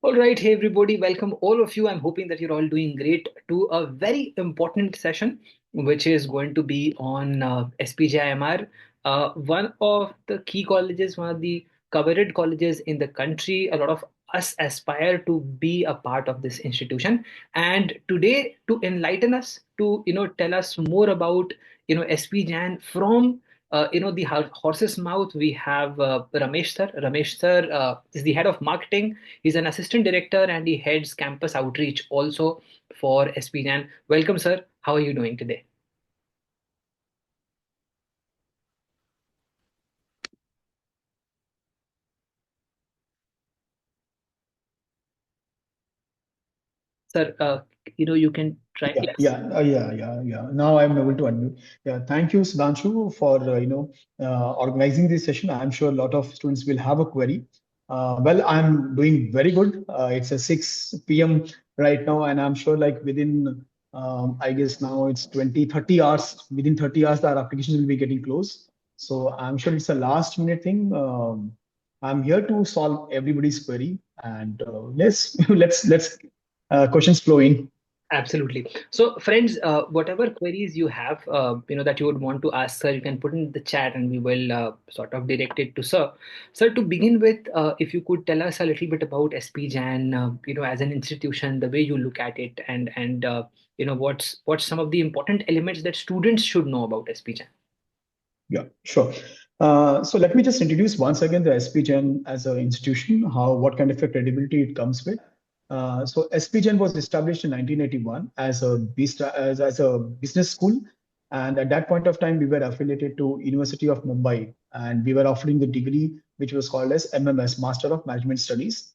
All right, hey everybody, welcome all of you. I'm hoping that you're all doing great to a very important session, which is going to be on SPJIMR, one of the key colleges, one of the coveted colleges in the country. A lot of us aspire to be a part of this institution. And today, to enlighten us, to tell us more about SPJAN from the horse's mouth, we have Ramesh sir. Ramesh sir is the head of marketing. He's an assistant director and he heads campus outreach also for SPJAN. Welcome, sir. How are you doing today? Sir, you can try. Yeah, Yes. yeah, yeah. Now I'm able to unmute. Yeah, thank you, Sudhanshu, for organizing this session. I'm sure a lot of students will have a query. Well, I'm doing very good. It's a 6 p.m. right now, and I'm sure like within, I guess now it's 20, 30 hours. Within 30 hours, our applications will be getting close. So I'm sure it's a last minute thing. I'm here to solve everybody's query, and let's let's questions flow in. Absolutely. So, friends, whatever queries you have, that you would want to ask, sir, you can put in the chat, and we will sort of direct it to sir. Sir, to begin with, if you could tell us a little bit about SPJAN, as an institution, the way you look at it, and what's some of the important elements that students should know about SPJAN. Yeah, sure. So let me just introduce once again the SPGen as an institution, what kind of a credibility it comes with. So SPGen was established in 1981 as as a business school, and at that point of time we were affiliated to University of Mumbai, and we were offering the degree which was called as MMS, Master of Management Studies,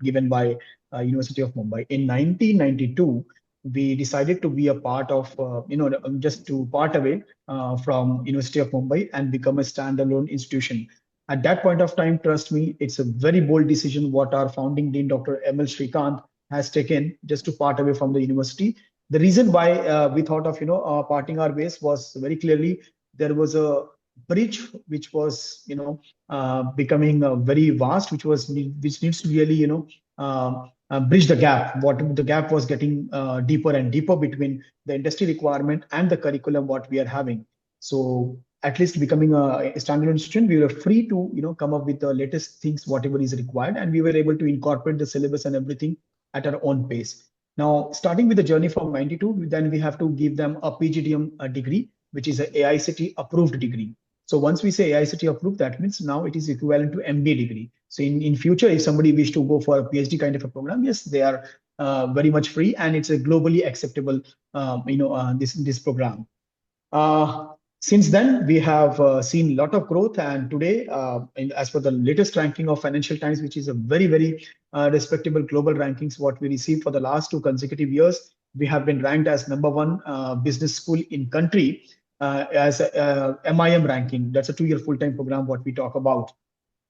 given by University of Mumbai. In 1992, we decided to be a part of, just to part away from University of Mumbai and become a standalone institution. At that point of time, trust me, it's a very bold decision what our founding dean, Dr. ML Srikanth, has taken just to part away from the university. The reason why we thought of parting our ways was very clearly there was a bridge which was becoming very vast, which needs to really bridge the gap. What the gap was getting deeper and deeper between the industry requirement and the curriculum what we are having. So at least becoming a standalone institution, we were free to come up with the latest things whatever is required, and we were able to incorporate the syllabus and everything at our own pace. Now, starting with the journey from 92, then we have to give them a PGDM degree, which is a AICT approved degree. So once we say AICT approved, that means now it is equivalent to MBA degree. So in future, if somebody wish to go for a PhD kind of a program, yes, they are very much free, and it's a globally acceptable, this program. Uh, since then, we have seen a lot of growth, and today, as per the latest ranking of Financial Times, which is a very respectable global rankings, what we received for the last 2 consecutive years, we have been ranked as #1 business school in country as a, MIM ranking. That's a 2-year full-time program. What we talk about.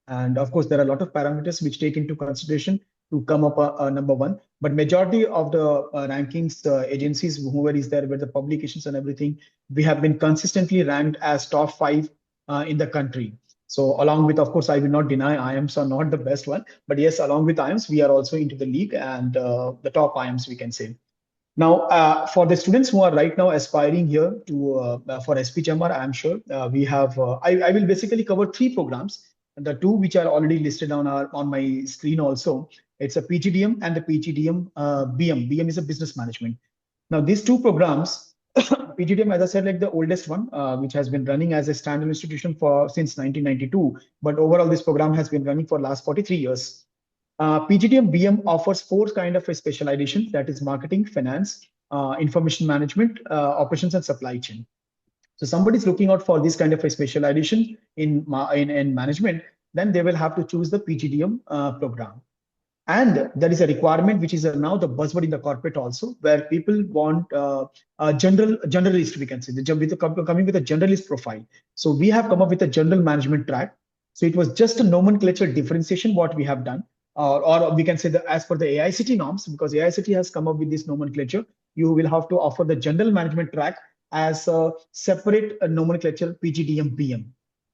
And of course, there are a lot of parameters which take into consideration to come up a #1. But majority of the rankings agencies, whoever is there with the publications and everything, we have been consistently ranked as top 5 in the country. So along with, of course, I will not deny IIMs are not the best one, but yes, along with IIMs, we are also into the league and the top IIMs, we can say. Now, for the students who are right now aspiring here to for SPJIMR, I'm sure we have. I will basically cover 3 programs. The two which are already listed on my screen also. It's a PGDM and the PGDM BM. BM is a business management. Now, these 2 programs, PGDM, as I said, like the oldest one, which has been running as a standalone institution for since 1992. But overall, this program has been running for last 43 years. PGDM BM offers 4 kind of a specialization, that is marketing, finance, information management, operations, and supply chain. So somebody is looking out for this kind of a specialization in management, then they will have to choose the PGDM program. And there is a requirement which is now the buzzword in the corporate also, where people want a generalist, we can say, coming with a generalist profile. So we have come up with a general management track. So it was just a nomenclature differentiation what we have done, or we can say that as per the AICT norms, because AICT has come up with this nomenclature, you will have to offer the general management track as a separate nomenclature PGDM BM.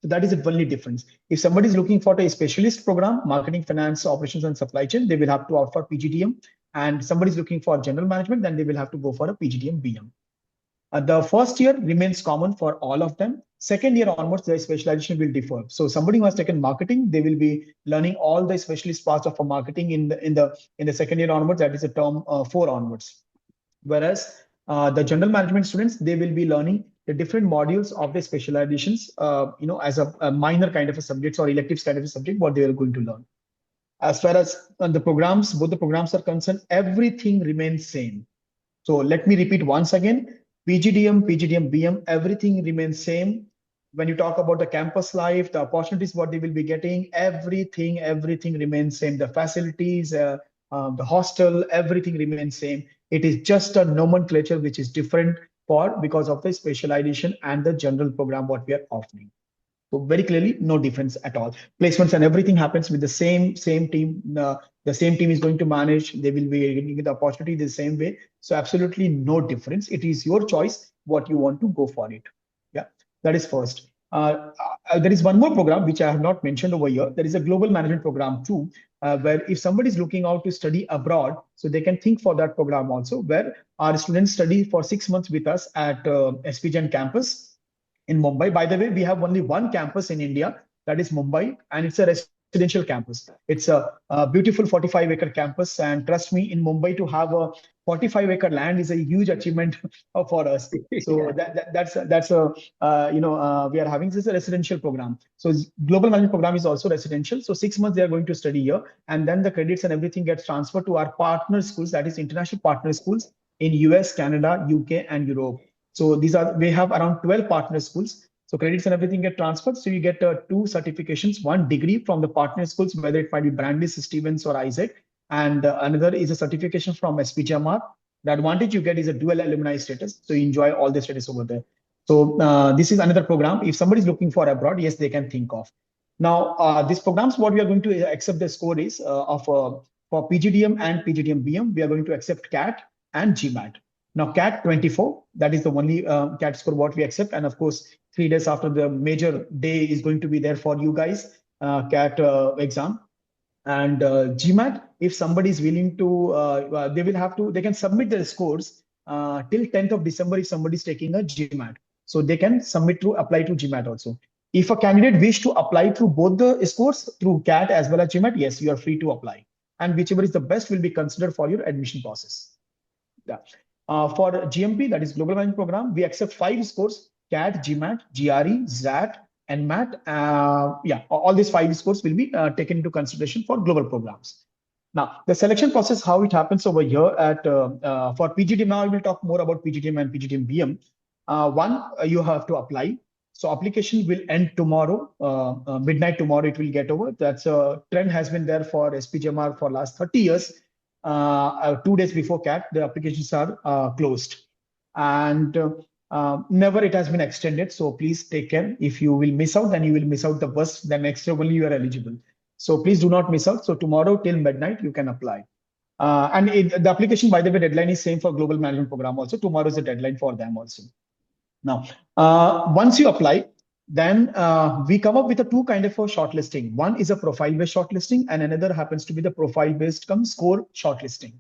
So that is the only difference. If somebody is looking for a specialist program, marketing, finance, operations, and supply chain, they will have to opt for PGDM. And somebody is looking for general management, then they will have to go for a PGDM BM. The first year remains common for all of them. Second year onwards, the specialization will differ. So somebody who has taken marketing, they will be learning all the specialist parts of a marketing in the second year onwards. That is a term 4 onwards. Whereas the general management students, they will be learning the different modules of the specializations, as a minor kind of a subjects or electives kind of a subject, what they are going to learn. As far as the programs, both the programs are concerned, everything remains same. So let me repeat once again, PGDM, BM, everything remains same. When you talk about the campus life, the opportunities, what they will be getting, everything remains same. The facilities, the hostel, everything remains same. It is just a nomenclature which is different because of the specialization and the general program what we are offering. So very clearly, no difference at all. Placements and everything happens with the same team. The same team is going to manage. They will be getting the opportunity the same way. So absolutely no difference. It is your choice what you want to go for it. Yeah, that is first. There is one more program which I have not mentioned over here. There is a global management program too, where if somebody is looking out to study abroad, so they can think for that program also, where our students study for 6 months with us at SPJIMR campus in Mumbai. By the way, we have only one campus in India, that is Mumbai, and it's a residential campus. It's a beautiful 45-acre campus, and trust me, in Mumbai to have a 45-acre land is a huge achievement for us. So Yeah. that's a we are having this a residential program. So global management program is also residential. So 6 months they are going to study here, and then the credits and everything gets transferred to our partner schools, that is international partner schools in US, Canada, UK, and Europe. So we have around 12 partner schools. So credits and everything get transferred. So you get 2 certifications, one degree from the partner schools, whether it might be Brandis, Stevens, or Isaac, and another is a certification from SPJIMR. The advantage you get is a dual alumni status. So you enjoy all the status over there. So this is another program. If somebody is looking for abroad, yes, they can think of. Now, these programs, what we are going to accept the score is for PGDM and PGDM BM, we are going to accept CAT and GMAT. Now, CAT 24, that is the only CAT score what we accept. And of course, 3 days after the major day is going to be there for you guys, CAT exam. And GMAT, if somebody is willing to, they can submit their scores till 10th of December if somebody is taking a GMAT. So they can apply to GMAT also. If a candidate wish to apply through both the scores, through CAT as well as GMAT, yes, you are free to apply. And whichever is the best will be considered for your admission process. Yeah. For GMP, that is Global Management Program, we accept 5 scores: CAT, GMAT, GRE, ZAT, and MAT. All these 5 scores will be taken into consideration for global programs. Now, the selection process, how it happens over here at for PGDM. Now, I will talk more about PGDM and PGDM BM. You have to apply. So application will end tomorrow, midnight tomorrow. It will get over. That's a trend has been there for SPJIMR for last 30 years. 2 days before CAT, the applications are closed, and never it has been extended. So please take care. If you will miss out, then you will miss out the bus. The next year only you are eligible. So please do not miss out. So tomorrow till midnight you can apply. The application, by the way, deadline is same for Global Management Program also. Tomorrow is the deadline for them also. Now, once you apply, then we come up with a 2 kind of a shortlisting. One is a profile-based shortlisting, and another happens to be the profile-based score shortlisting.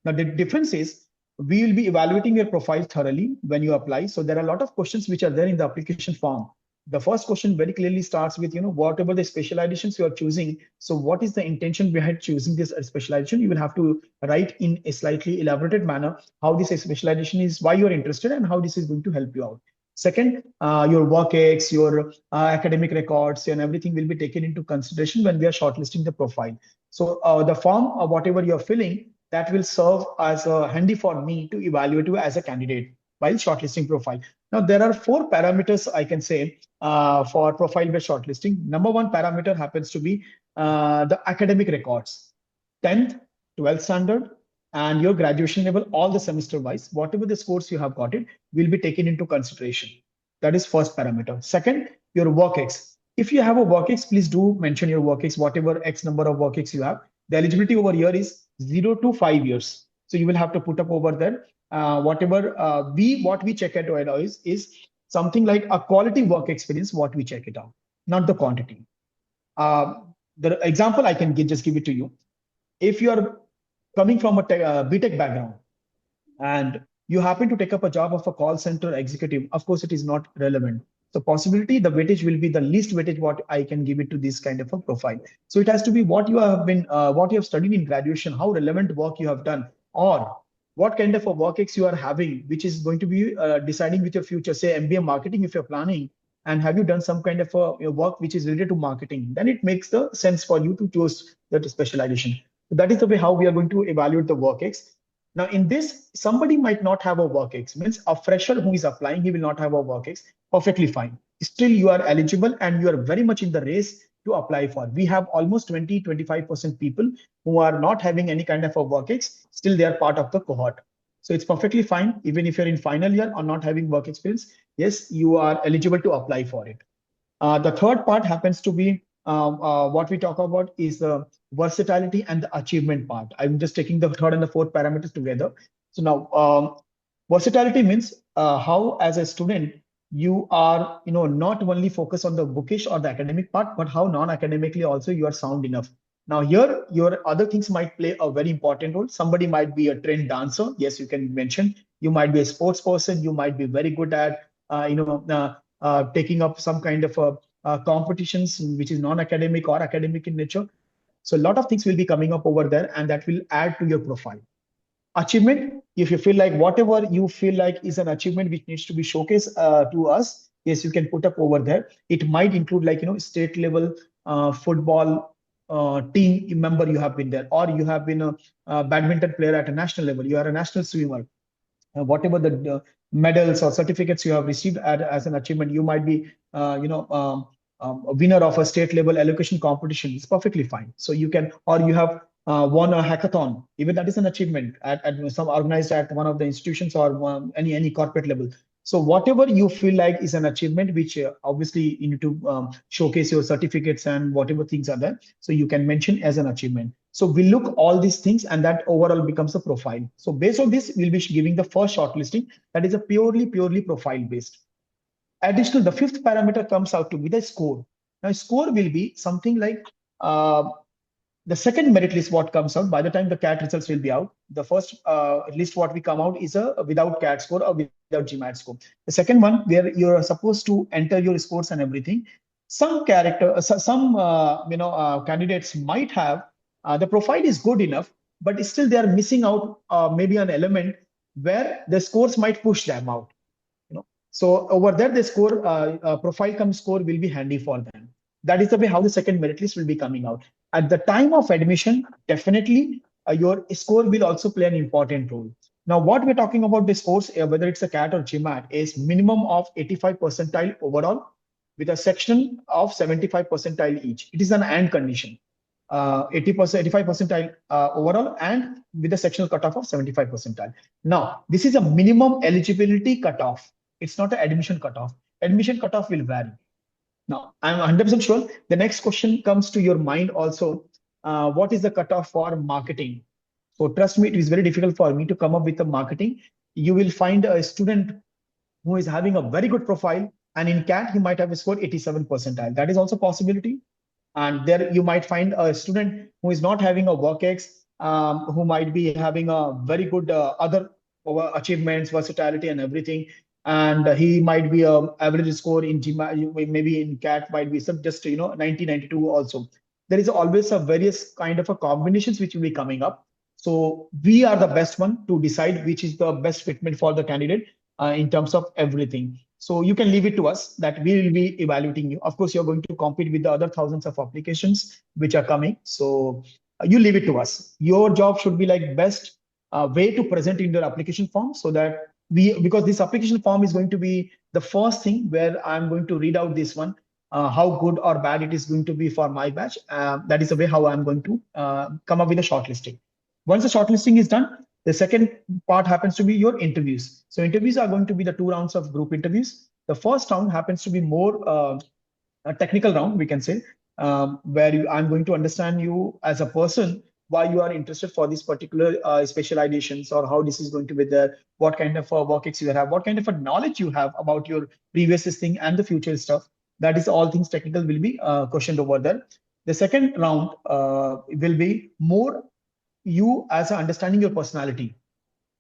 Now, the difference is we will be evaluating your profile thoroughly when you apply. So there are a lot of questions which are there in the application form. The first question very clearly starts with, whatever the specializations you are choosing. So what is the intention behind choosing this specialization? You will have to write in a slightly elaborated manner how this specialization is, why you're interested, and how this is going to help you out. Second, your work ex, your academic records, and everything will be taken into consideration when we are shortlisting the profile. So the form or whatever you're filling, that will serve as a handy for me to evaluate you as a candidate while shortlisting profile. Now, there are 4 parameters I can say for profile-based shortlisting. Number 1 parameter happens to be the academic records, 10th, 12th standard, and your graduation level, all the semester wise, whatever the scores you have got it will be taken into consideration. That is first parameter. Second, your work ex. If you have a work ex, please do mention your work ex, whatever X number of work ex you have. The eligibility over here is 0 to 5 years. So you will have to put up over there what we check it out is something like a quality work experience, what we check it out. not the quantity. Uh, the example I can just give it to you. If you are coming from a BTech background and you happen to take up a job of a call center executive, of course, it is not relevant. So possibility, the weightage will be the least weightage what I can give it to this kind of a profile. So it has to be what you have been, what you have studied in graduation, how relevant work you have done, or what kind of a work ex you are having, which is going to be deciding with your future, say MBA marketing, if you're planning, and have you done some kind of a work which is related to marketing, then it makes the sense for you to choose that specialization. So that is the way how we are going to evaluate the work ex. Now, in this, somebody might not have a work ex, means a fresher who is applying, he will not have a work ex, perfectly fine. Still, you are eligible and you are very much in the race to apply for. We have almost 20-25% people who are not having any kind of a work ex, still they are part of the cohort. So it's perfectly fine, even if you're in final year or not having work experience, yes, you are eligible to apply for it. The third part happens to be what we talk about is the versatility and the achievement part. I'm just taking the third and the fourth parameters together. So now, versatility means how, as a student, you are, not only focused on the bookish or the academic part, but how non-academically also you are sound enough. Now here, your other things might play a very important role. Somebody might be a trained dancer. Yes, you can mention. You might be a sports person. You might be very good at, taking up some kind of competitions which is non-academic or academic in nature. So a lot of things will be coming up over there, and that will add to your profile. Achievement, if you feel like whatever you feel like is an achievement which needs to be showcased to us, yes, you can put up over there. It might include like, state level football team member you have been there, or you have been a badminton player at a national level, you are a national swimmer, whatever the medals or certificates you have received as an achievement, you might be, a winner of a state level allocation competition. It's perfectly fine. So you can, or you have won a hackathon, even that is an achievement at some organized at one of the institutions or any corporate level. So whatever you feel like is an achievement, which obviously you need to showcase your certificates and whatever things are there. So you can mention as an achievement. So we look all these things and that overall becomes a profile. So based on this, we'll be giving the first shortlisting that is a purely profile based. Additional, the fifth parameter comes out to be the score. Now score will be something like the second merit list what comes out by the time the CAT results will be out. The first list what we come out is a without CAT score or without GMAT score. The second one where you're supposed to enter your scores and everything. Some candidates might have the profile is good enough, but still they are missing out maybe an element where the scores might push them out. So over there, the score profile come score will be handy for them. That is the way how the second merit list will be coming out. At the time of admission, definitely your score will also play an important role. Now, what we're talking about the scores, whether it's a CAT or GMAT, is minimum of 85 percentile overall with a section of 75 percentile each. It is an and condition. 80%, 85 percentile overall, and with a sectional cutoff of 75 percentile. Now, this is a minimum eligibility cutoff. It's not an admission cutoff. Admission cutoff will vary. Now, I'm 100% sure the next question comes to your mind also. What is the cutoff for marketing? So trust me, it is very difficult for me to come up with a marketing. You will find a student who is having a very good profile, and in CAT, he might have scored 87 percentile. That is also a possibility. And there you might find a student who is not having a work ex, who might be having a very good other achievements, versatility, and everything. And he might be a average score in GMAT, maybe in CAT might be some just 1992 also. There is always a various kind of a combinations which will be coming up. So we are the best one to decide which is the best fitment for the candidate in terms of everything. So you can leave it to us that we will be evaluating you. Of course, you're going to compete with the other thousands of applications which are coming. So you leave it to us. Your job should be like best way to present in your application form so that because this application form is going to be the first thing where I'm going to read out this one, how good or bad it is going to be for my batch. That is the way how I'm going to come up with a shortlisting. Once the shortlisting is done, the second part happens to be your interviews. So interviews are going to be the 2 rounds of group interviews. The first round happens to be more a technical round, we can say, where I'm going to understand you as a person, why you are interested for this particular specializations, or how this is going to be there, what kind of work ex you have, what kind of a knowledge you have about your previous thing and the future stuff. That is all things technical will be questioned over there. The second round will be more you as a understanding your personality.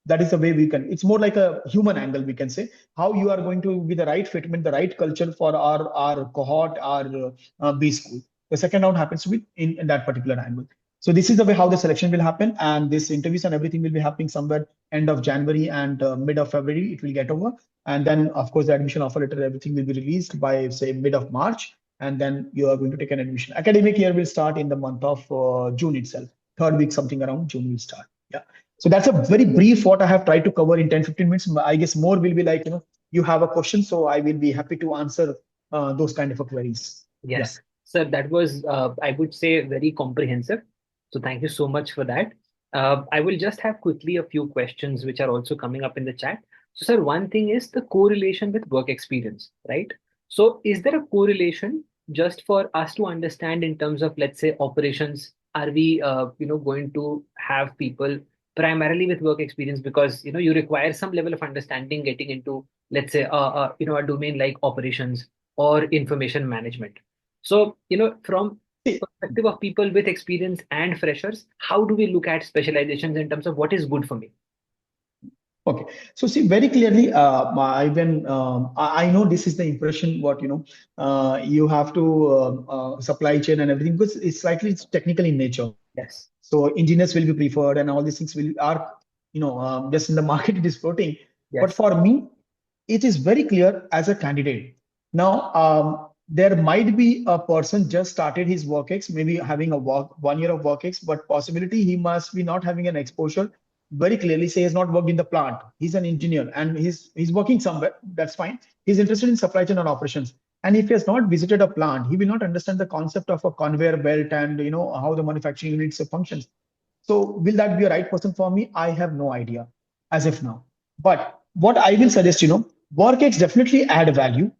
That is the way we can, it's more like a human angle, we can say, how you are going to be the right fitment, the right culture for our cohort, our B school. The second round happens to be in that particular angle. So this is the way how the selection will happen, and this interviews and everything will be happening somewhere end of January and mid of February. It will get over, and then of course the admission offer letter, everything will be released by say mid of March, and then you are going to take an admission. Academic year will start in the month of June itself. Third week, something around June will start. Yeah. So that's a very brief what I have tried to cover in 10-15 minutes. I guess more will be like, you have a question, so I will be happy to answer those kind of queries. Yeah. Yes, sir, that was, I would say, very comprehensive. So thank you so much for that. I will just have quickly a few questions which are also coming up in the chat. So, sir, one thing is the correlation with work experience, right? So, is there a correlation just for us to understand in terms of, let's say, operations? Are we, going to have people primarily with work experience because you require some level of understanding getting into, let's say, a domain like operations or information management? So, from perspective of people with experience and freshers, how do we look at specializations in terms of what is good for me? Okay, so see very clearly, I know this is the impression what you have to supply chain and everything because it's slightly technical in nature. Yes. So engineers will be preferred, and all these things will are just in the market it is floating. But Yes. for me, it is very clear as a candidate. Now, there might be a person just started his work ex, maybe having a 1 year of work ex, but possibility he must be not having an exposure. Very clearly, say he has not worked in the plant. He's an engineer and he's working somewhere. That's fine. He's interested in supply chain and operations. And if he has not visited a plant, he will not understand the concept of a conveyor belt and how the manufacturing units functions. So will that be a right person for me? I have no idea as of now. But what I will suggest, WorkX definitely add value.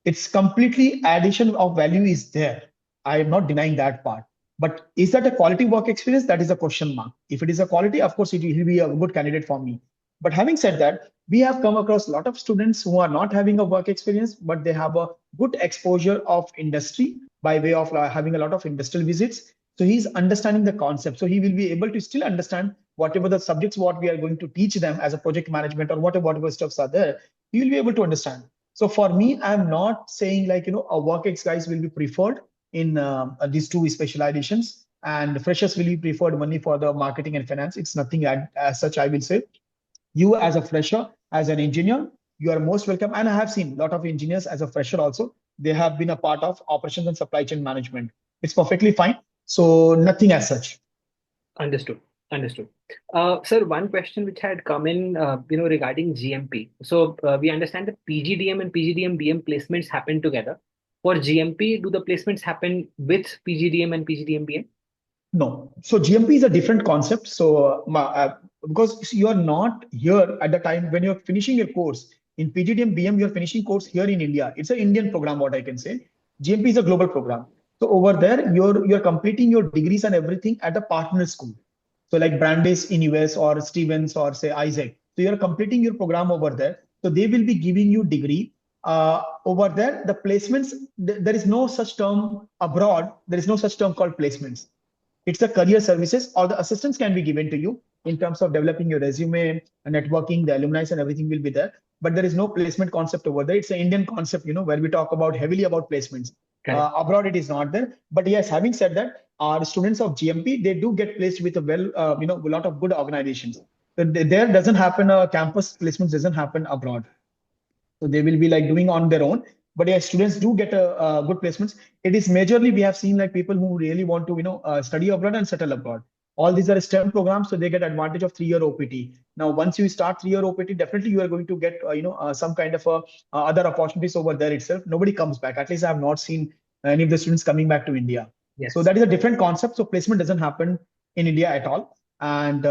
It's completely addition of value is there. I am not denying that part. But is that a quality work experience? That is a question mark. If it is a quality, of course, will be a good candidate for me. But having said that, we have come across a lot of students who are not having a work experience, but they have a good exposure of industry by way of having a lot of industrial visits. So he's understanding the concept. So he will be able to still understand whatever the subjects what we are going to teach them as a project management or whatever stuffs are there. He will be able to understand. So for me, I'm not saying like a WorkX guys will be preferred in these two specializations, and freshers will be preferred only for the marketing and finance. It's nothing as such. I will say you as a fresher, as an engineer, you are most welcome. And I have seen a lot of engineers as a fresher also. They have been a part of operations and supply chain management. It's perfectly fine. So nothing as such. Understood. Understood. Sir, one question which had come in, regarding GMP. So we understand that PGDM and PGDM-BM placements happen together. For GMP, do the placements happen with PGDM and PGDM-BM? No. So GMP is a different concept. So because you are not here at the time when you're finishing your course in PGDM BM, you're finishing course here in India. It's an Indian program, what I can say. GMP is a global program. So over there, you're completing your degrees and everything at a partner school. So like Brandeis in US or Stevens or say Isaac. So you're completing your program over there. So they will be giving you degree. Over there, the placements, there is no such term abroad. There is no such term called placements. It's the career services or the assistance can be given to you in terms of developing your resume and networking, the alumni and everything will be there. But there is no placement concept over there. It's an Indian concept, where we talk about heavily about placements. Abroad, it is not there. But yes, having said that, our students of GMP, they do get placed with a lot of good organizations. So there doesn't happen, campus placements doesn't happen abroad. So they will be like doing on their own. But yeah, students do get a good placements. It is majorly we have seen like people who really want to study abroad and settle abroad. All these are STEM programs, so they get advantage of 3-year OPT. Now, once you start 3-year OPT, definitely you are going to get some kind of other opportunities over there itself. Nobody comes back. At least I have not seen any of the students coming back to India. Yes. So that is a different concept. So placement doesn't happen in India at all, and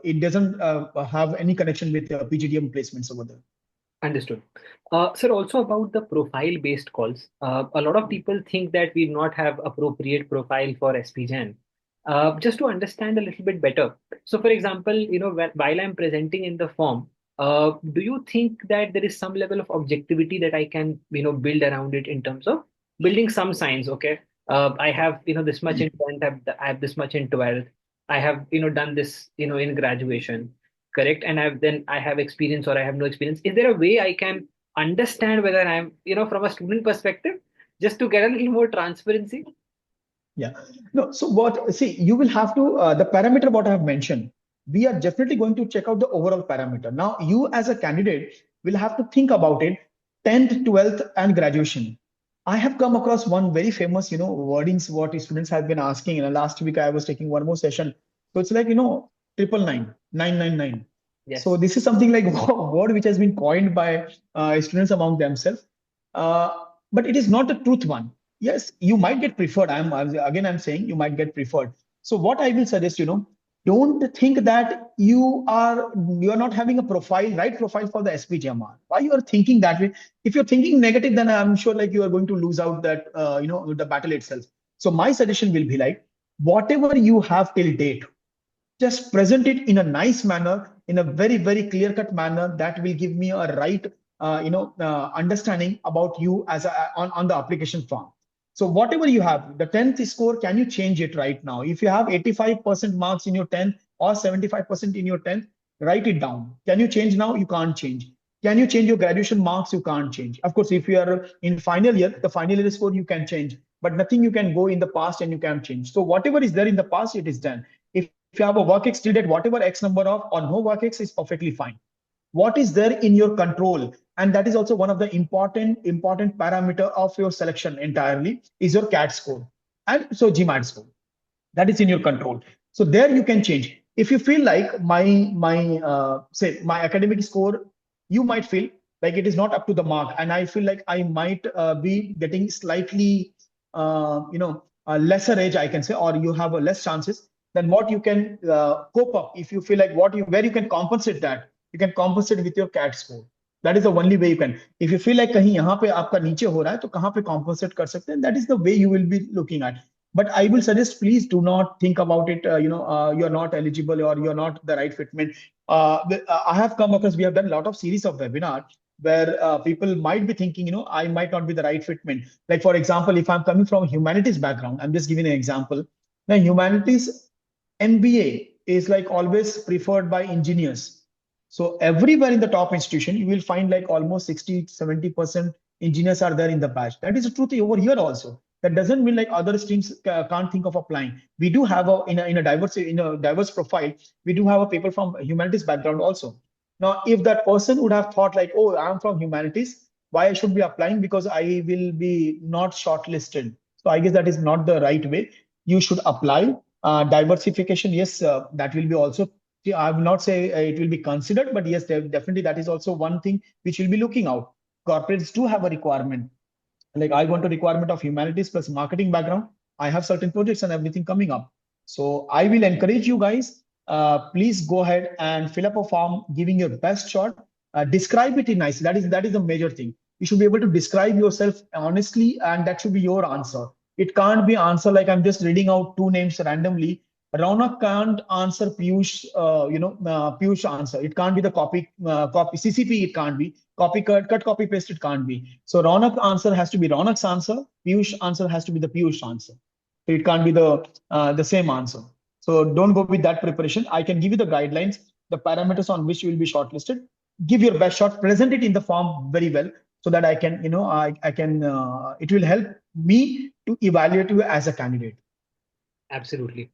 it doesn't have any connection with PGDM placements over there. Understood. Sir, also about the profile-based calls, a lot of people think that we do not have appropriate profile for SPJIMR. Just to understand a little bit better. So, for example, while I'm presenting in the form, do you think that there is some level of objectivity that I can, build around it in terms of building some science. Okay, I have this much in 10th, I have this much in 12th. I have done this in graduation, correct? And I have experience or I have no experience. Is there a way I can understand whether I'm from a student perspective, just to get a little more transparency? Yeah. No, so what, see, you will have to, the parameter what I have mentioned, we are definitely going to check out the overall parameter. Now, you as a candidate will have to think about it, 10th, 12th, and graduation. I have come across one very famous, wordings what students have been asking. Last week I was taking one more session. So it's like, 999. So Yes. this is something like word which has been coined by students among themselves. But it is not the truth one. Yes, you might get preferred. I'm saying you might get preferred. So what I will suggest, don't think that you are not having a right profile for the SPJIMR. Why you are thinking that way? If you're thinking negative, then I'm sure like you are going to lose out that the battle itself. So my suggestion will be like, whatever you have till date, just present it in a nice manner, in a very, very clear-cut manner that will give me a right understanding about you as on the application form. So whatever you have, the 10th score, can you change it right now? If you have 85% marks in your 10th or 75% in your 10th, write it down. Can you change now? You can't change. Can you change your graduation marks? You can't change. Of course, if you are in final year, the final year score you can change, but nothing you can go in the past and you can change. So whatever is there in the past, it is done. If you have a work X till date, whatever X number of or no work X is perfectly fine. What is there in your control? And that is also one of the important parameter of your selection entirely is your CAT score. And so GMAT score. That is in your control. So there you can change. If you feel like my academic score, you might feel like it is not up to the mark, and I feel like I might be getting slightly lesser edge, I can say, or you have a less chances. Then what you can cope up, if you feel like where you can compensate that, you can compensate with your CAT score. That is the only way you can. If you feel like कहीं यहाँ पे आपका नीचे हो रहा है तो कहाँ पे compensate कर सकते हैं, that is the way you will be looking at. But I will suggest, please do not think about it. You're not eligible or you're not the right fitment. I have come across, we have done a lot of series of webinar where people might be thinking, I might not be the right fitment. Like, for example, if I'm coming from a humanities background, I'm just giving an example. Now, humanities MBA is like always preferred by engineers. So everywhere in the top institution, you will find like almost 60-70% engineers are there in the batch. That is the truth over here also. That doesn't mean like other streams can't think of applying. We do have in a diverse profile, we do have a people from humanities background also. Now, if that person would have thought like, oh, I'm from humanities, why I should be applying? Because I will be not shortlisted. So I guess that is not the right way. You should apply. Diversification, yes, that will be also. I will not say it will be considered, but yes, definitely that is also one thing which will be looking out. Corporates do have a requirement. Like I want a requirement of humanities plus marketing background. I have certain projects and everything coming up. So I will encourage you guys, please go ahead and fill up a form, giving your best shot. Describe it in nice. That is the major thing. You should be able to describe yourself honestly, and that should be your answer. It can't be answer like I'm just reading out two names randomly. Raunak can't answer Piyush, Piyush answer. It can't be the copy CCP. It can't be copy cut copy paste. It can't be. So Raunak answer has to be Raunak's answer. Piyush answer has to be the Piyush answer. So it can't be the same answer. So don't go with that preparation. I can give you the guidelines, the parameters on which you will be shortlisted. Give your best shot. Present it in the form very well so that I can, I can. It will help me to evaluate you as a candidate. Absolutely.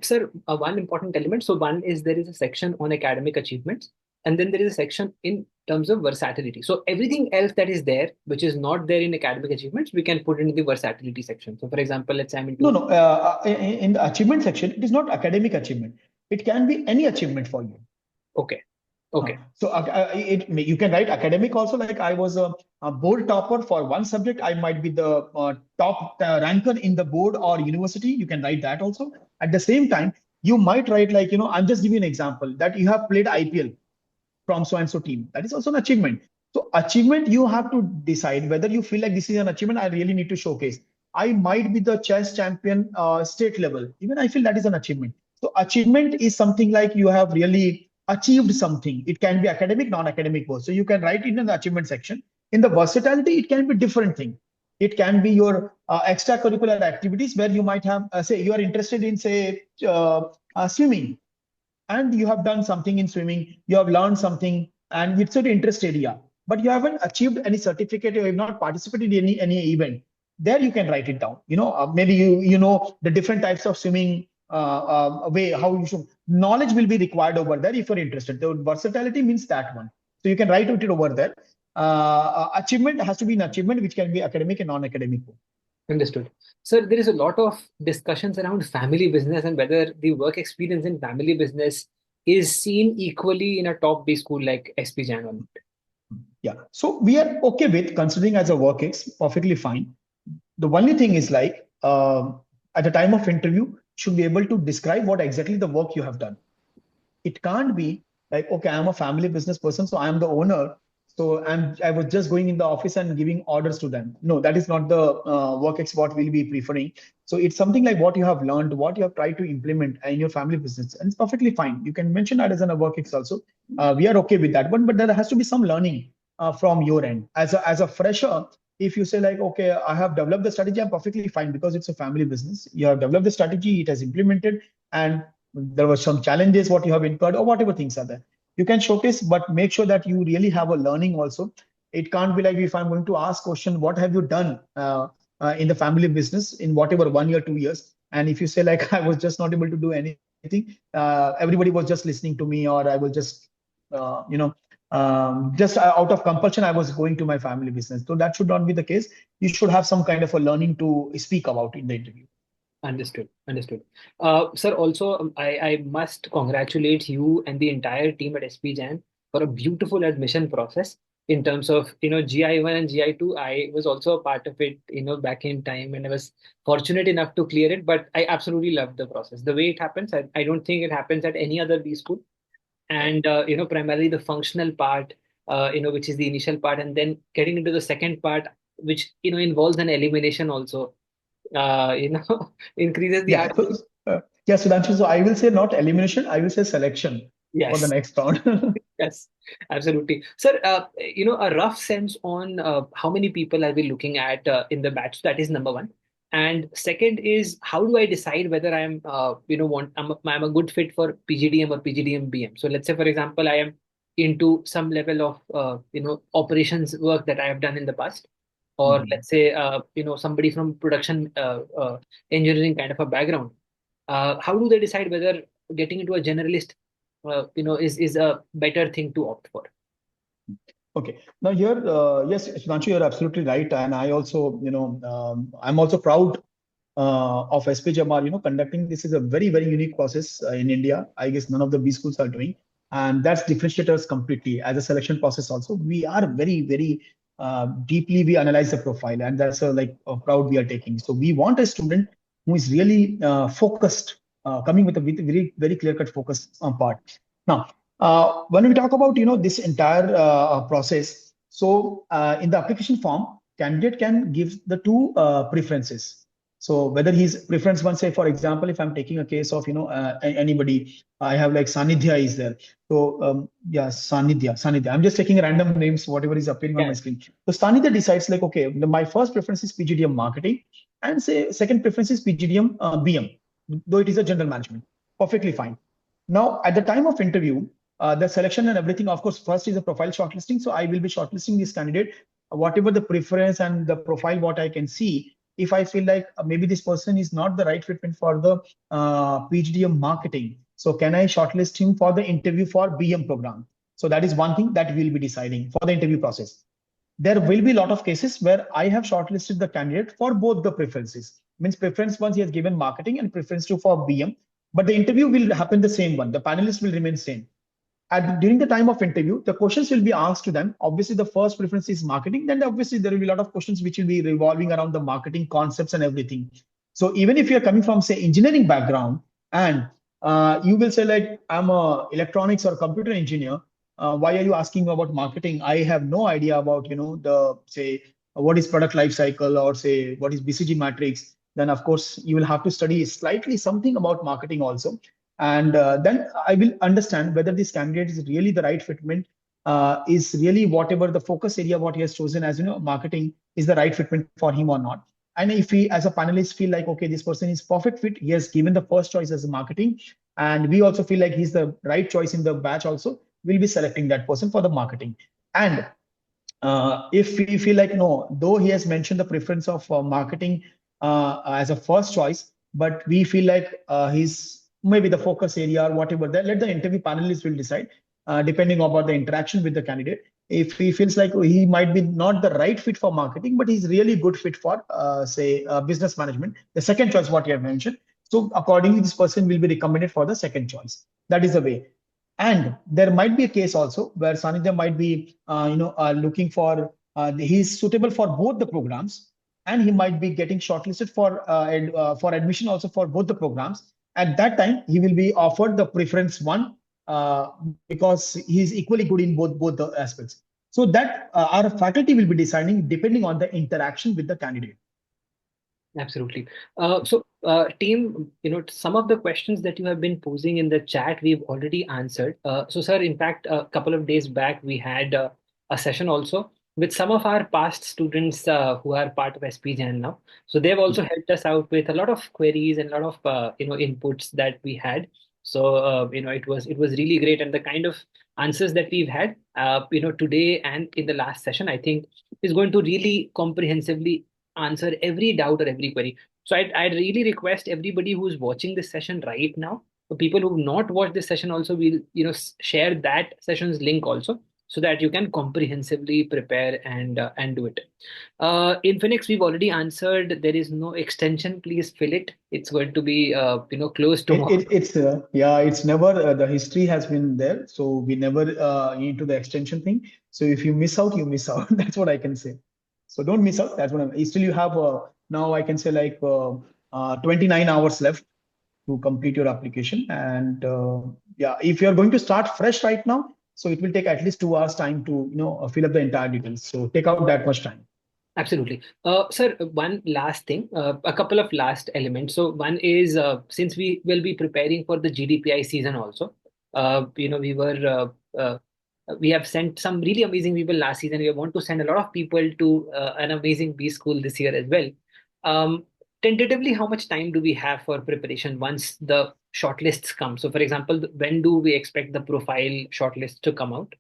Sir, one important element. So one is there is a section on academic achievements, and then there is a section in terms of versatility. So everything else that is there, which is not there in academic achievements, we can put in the versatility section. So for example, let's say I'm No, into. no. In the achievement section, it is not academic achievement. It can be any achievement for you. Okay. Okay. So you can write academic also. Like I was a board topper for one subject. I might be the top ranker in the board or university. You can write that also. At the same time, you might write like, I'm just giving an example that you have played IPL from so and so team. That is also an achievement. So achievement, you have to decide whether you feel like this is an achievement I really need to showcase. I might be the chess champion state level. Even I feel that is an achievement. So achievement is something like you have really achieved something. It can be academic, non-academic both. So you can write it in the achievement section. In the versatility, it can be different thing. It can be your extracurricular activities where you might have, say, you are interested in, say, swimming, and you have done something in swimming, you have learned something, and it's an interest area, but you haven't achieved any certificate, you have not participated in any event. There you can write it down. Maybe you know the different types of swimming way, how you should. Knowledge will be required over there if you're interested. The versatility means that one. So you can write it over there. Achievement has to be an achievement which can be academic and non-academic. Understood. Sir, there is a lot of discussions around family business and whether the work experience in family business is seen equally in a top B school like SPJIMR or not. Yeah. So we are okay with considering as a work ex, perfectly fine. The only thing is like at the time of interview, should be able to describe what exactly the work you have done. It can't be like, okay, I'm a family business person, so I'm the owner. So I was just going in the office and giving orders to them. No, that is not the work expert we'll be preferring. So it's something like what you have learned, what you have tried to implement in your family business, and it's perfectly fine. You can mention that as a work ex also. We are okay with that one, but there has to be some learning from your end as a fresher. If you say like, okay, I have developed the strategy, I'm perfectly fine because it's a family business. You have developed the strategy, it has implemented, and there were some challenges what you have incurred or whatever things are there. You can showcase, but make sure that you really have a learning also. It can't be like if I'm going to ask question, what have you done in the family business in whatever 1 year, 2 years? And if you say like, I was just not able to do anything, everybody was just listening to me, or I was just, just out of compulsion, I was going to my family business. So that should not be the case. You should have some kind of a learning to speak about in the interview. Understood. Understood. Sir, also, I must congratulate you and the entire team at SPJIMR for a beautiful admission process in terms of, GI1 and GI2. I was also a part of it, back in time, and I was fortunate enough to clear it, but I absolutely loved the process. The way it happens, I don't think it happens at any other B school. And, primarily the functional part, which is the initial part, and then getting into the second part, which, involves an elimination also, increases the Yeah. So, yeah, Sudhanshu. So I will say not elimination. I will say selection for the Yes, next round. yes, absolutely. Sir, a rough sense on how many people are we looking at in the batch? That is number one. And second is, how do I decide whether I'm, I'm a good fit for PGDM or PGDM BM? So let's say, for example, I am into some level of, operations work that I have done in the past, or Mhm. let's say, somebody from production engineering kind of a background. How do they decide whether getting into a generalist is a better thing to opt for? Okay. Now here, yes, Sudhanshu, you're absolutely right, and I also, I'm also proud of SPJIMR, conducting this is a very, very unique process in India. I guess none of the B schools are doing, and that's differentiates us completely as a selection process. Also, we are very, very deeply we analyze the profile, and that's a proud we are taking. So we want a student who is really focused, coming with a very, very clear-cut focus part. Now, when we talk about this entire process, so in the application form, candidate can give the two preferences. So whether his preference one, say for example, if I'm taking a case of anybody, I have like Sanidhya is there. So yeah, Sanidhya. I'm just taking random names, whatever is appearing on my Yeah. screen. So Sanidhya decides like, okay, my first preference is PGDM marketing, and say second preference is PGDM BM, though it is a general management. Perfectly fine. Now at the time of interview, the selection and everything, of course, first is a profile shortlisting. So I will be shortlisting this candidate, whatever the preference and the profile, what I can see. If I feel like maybe this person is not the right fitment for the PhD marketing, so can I shortlist him for the interview for BM program? So that is one thing that we'll be deciding for the interview process. There will be a lot of cases where I have shortlisted the candidate for both the preferences. Means preference one, he has given marketing, and preference two for BM, but the interview will happen the same one. The panelists will remain same. During the time of interview, the questions will be asked to them. Obviously, the first preference is marketing. Then obviously there will be a lot of questions which will be revolving around the marketing concepts and everything. So even if you're coming from say engineering background, and you will say like, I'm a electronics or computer engineer, why are you asking about marketing? I have no idea about the say what is product life cycle, or say what is BCG matrix. Then of course you will have to study slightly something about marketing also, and then I will understand whether this candidate is really the right fitment, is really whatever the focus area what he has chosen as marketing, is the right fitment for him or not. And if we as a panelist feel like, okay, this person is perfect fit, he has given the first choice as a marketing, and we also feel like he's the right choice in the batch also, we'll be selecting that person for the marketing. And if we feel like, no, though he has mentioned the preference of marketing as a first choice, but we feel like he's maybe the focus area or whatever, that let the interview panelists will decide, depending upon the interaction with the candidate. If he feels like he might be not the right fit for marketing, but he's really good fit for, say, business management, the second choice, what you have mentioned. So accordingly, this person will be recommended for the second choice. That is the way. And there might be a case also where Sanidhya might be, looking for, he's suitable for both the programs, and he might be getting shortlisted for admission also for both the programs. At that time, he will be offered the preference one because he's equally good in both the aspects. So that our faculty will be deciding depending on the interaction with the candidate. Absolutely. Team, some of the questions that you have been posing in the chat, we've already answered. So, sir, in fact, a couple of days back, we had a session also with some of our past students who are part of SPJIMR now. So they've also helped us out with a lot of queries and a lot of inputs that we had. So it was really great, and the kind of answers that we've had today and in the last session, I think is going to really comprehensively answer every doubt or every query. So I'd really request everybody who's watching this session right now, for people who've not watched this session also, we'll share that session's link also, so that you can comprehensively prepare and do it. In Phoenix, we've already answered. There is no extension. Please fill it. It's going to be closed tomorrow. It's never the history has been there, so we never into the extension thing. So if you miss out, you miss out. That's what I can say. So don't miss out. That's what still you have now I can say like 29 hours left to complete your application. And yeah, if you're going to start fresh right now, so it will take at least 2 hours time to fill up the entire details. So take out that much time. Absolutely. Sir, one last thing, a couple of last elements. So one is, since we will be preparing for the GDPI season also, we have sent some really amazing people last season. We want to send a lot of people to an amazing B school this year as well. Tentatively, how much time do we have for preparation once the shortlists come? So, for example, when do we expect the profile shortlist to come out,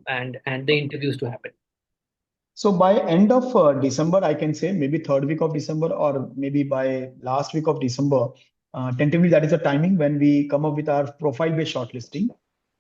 and the interviews to happen? So by end of December, I can say maybe third week of December or maybe by last week of December, tentatively that is the timing when we come up with our profile-based shortlisting.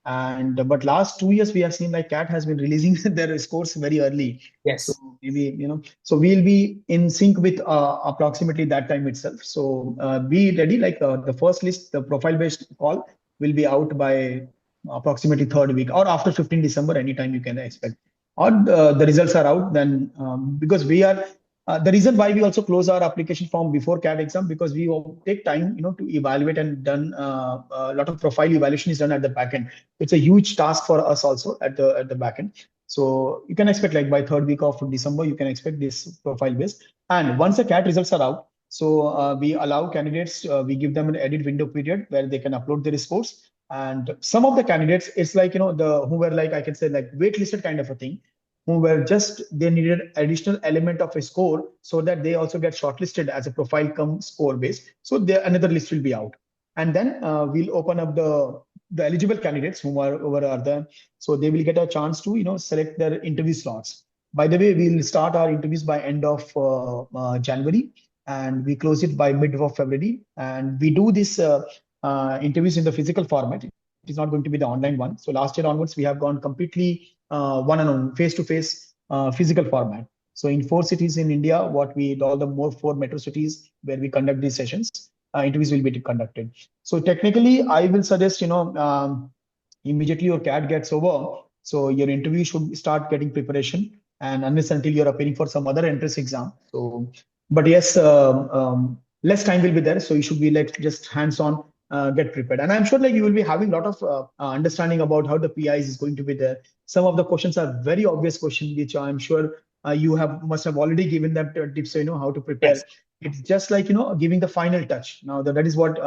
And but last 2 years we have seen like CAT has been releasing their scores very early. Yes. So maybe so we'll be in sync with approximately that time itself. So be ready. Like the first list, the profile-based call will be out by approximately third week or after 15 December. Anytime you can expect. Or the results are out, then because we are the reason why we also close our application form before CAT exam, because we will take time to evaluate, and done a lot of profile evaluation is done at the back end. It's a huge task for us also at the back end. So you can expect like by third week of December you can expect this profile based. And once the CAT results are out, so we allow candidates, we give them an edit window period where they can upload their scores. And some of the candidates, it's like who were like, I can say like waitlisted kind of a thing, who were just they needed additional element of a score so that they also get shortlisted as a profile come score base. So there another list will be out, and then we'll open up the eligible candidates who are there, so they will get a chance to select their interview slots. By the way, we'll start our interviews by end of January, and we close it by mid of February, and we do this interviews in the physical format. It is not going to be the online one. So last year onwards, we have gone completely one-on-one, face-to-face physical format. So in 4 cities in India, what we all the more 4 metro cities where we conduct these sessions, interviews will be conducted. So technically, I will suggest immediately your CAT gets over, so your interview should start getting preparation, and unless until you're appearing for some other entrance exam. So, but yes, less time will be there, so you should be like just hands-on. Get prepared, and I'm sure like you will be having a lot of understanding about how the PIs is going to be there. Some of the questions are very obvious questions, which I'm sure you must have already given them tips, so how to prepare. Yes. It's just like giving the final touch. Now that is what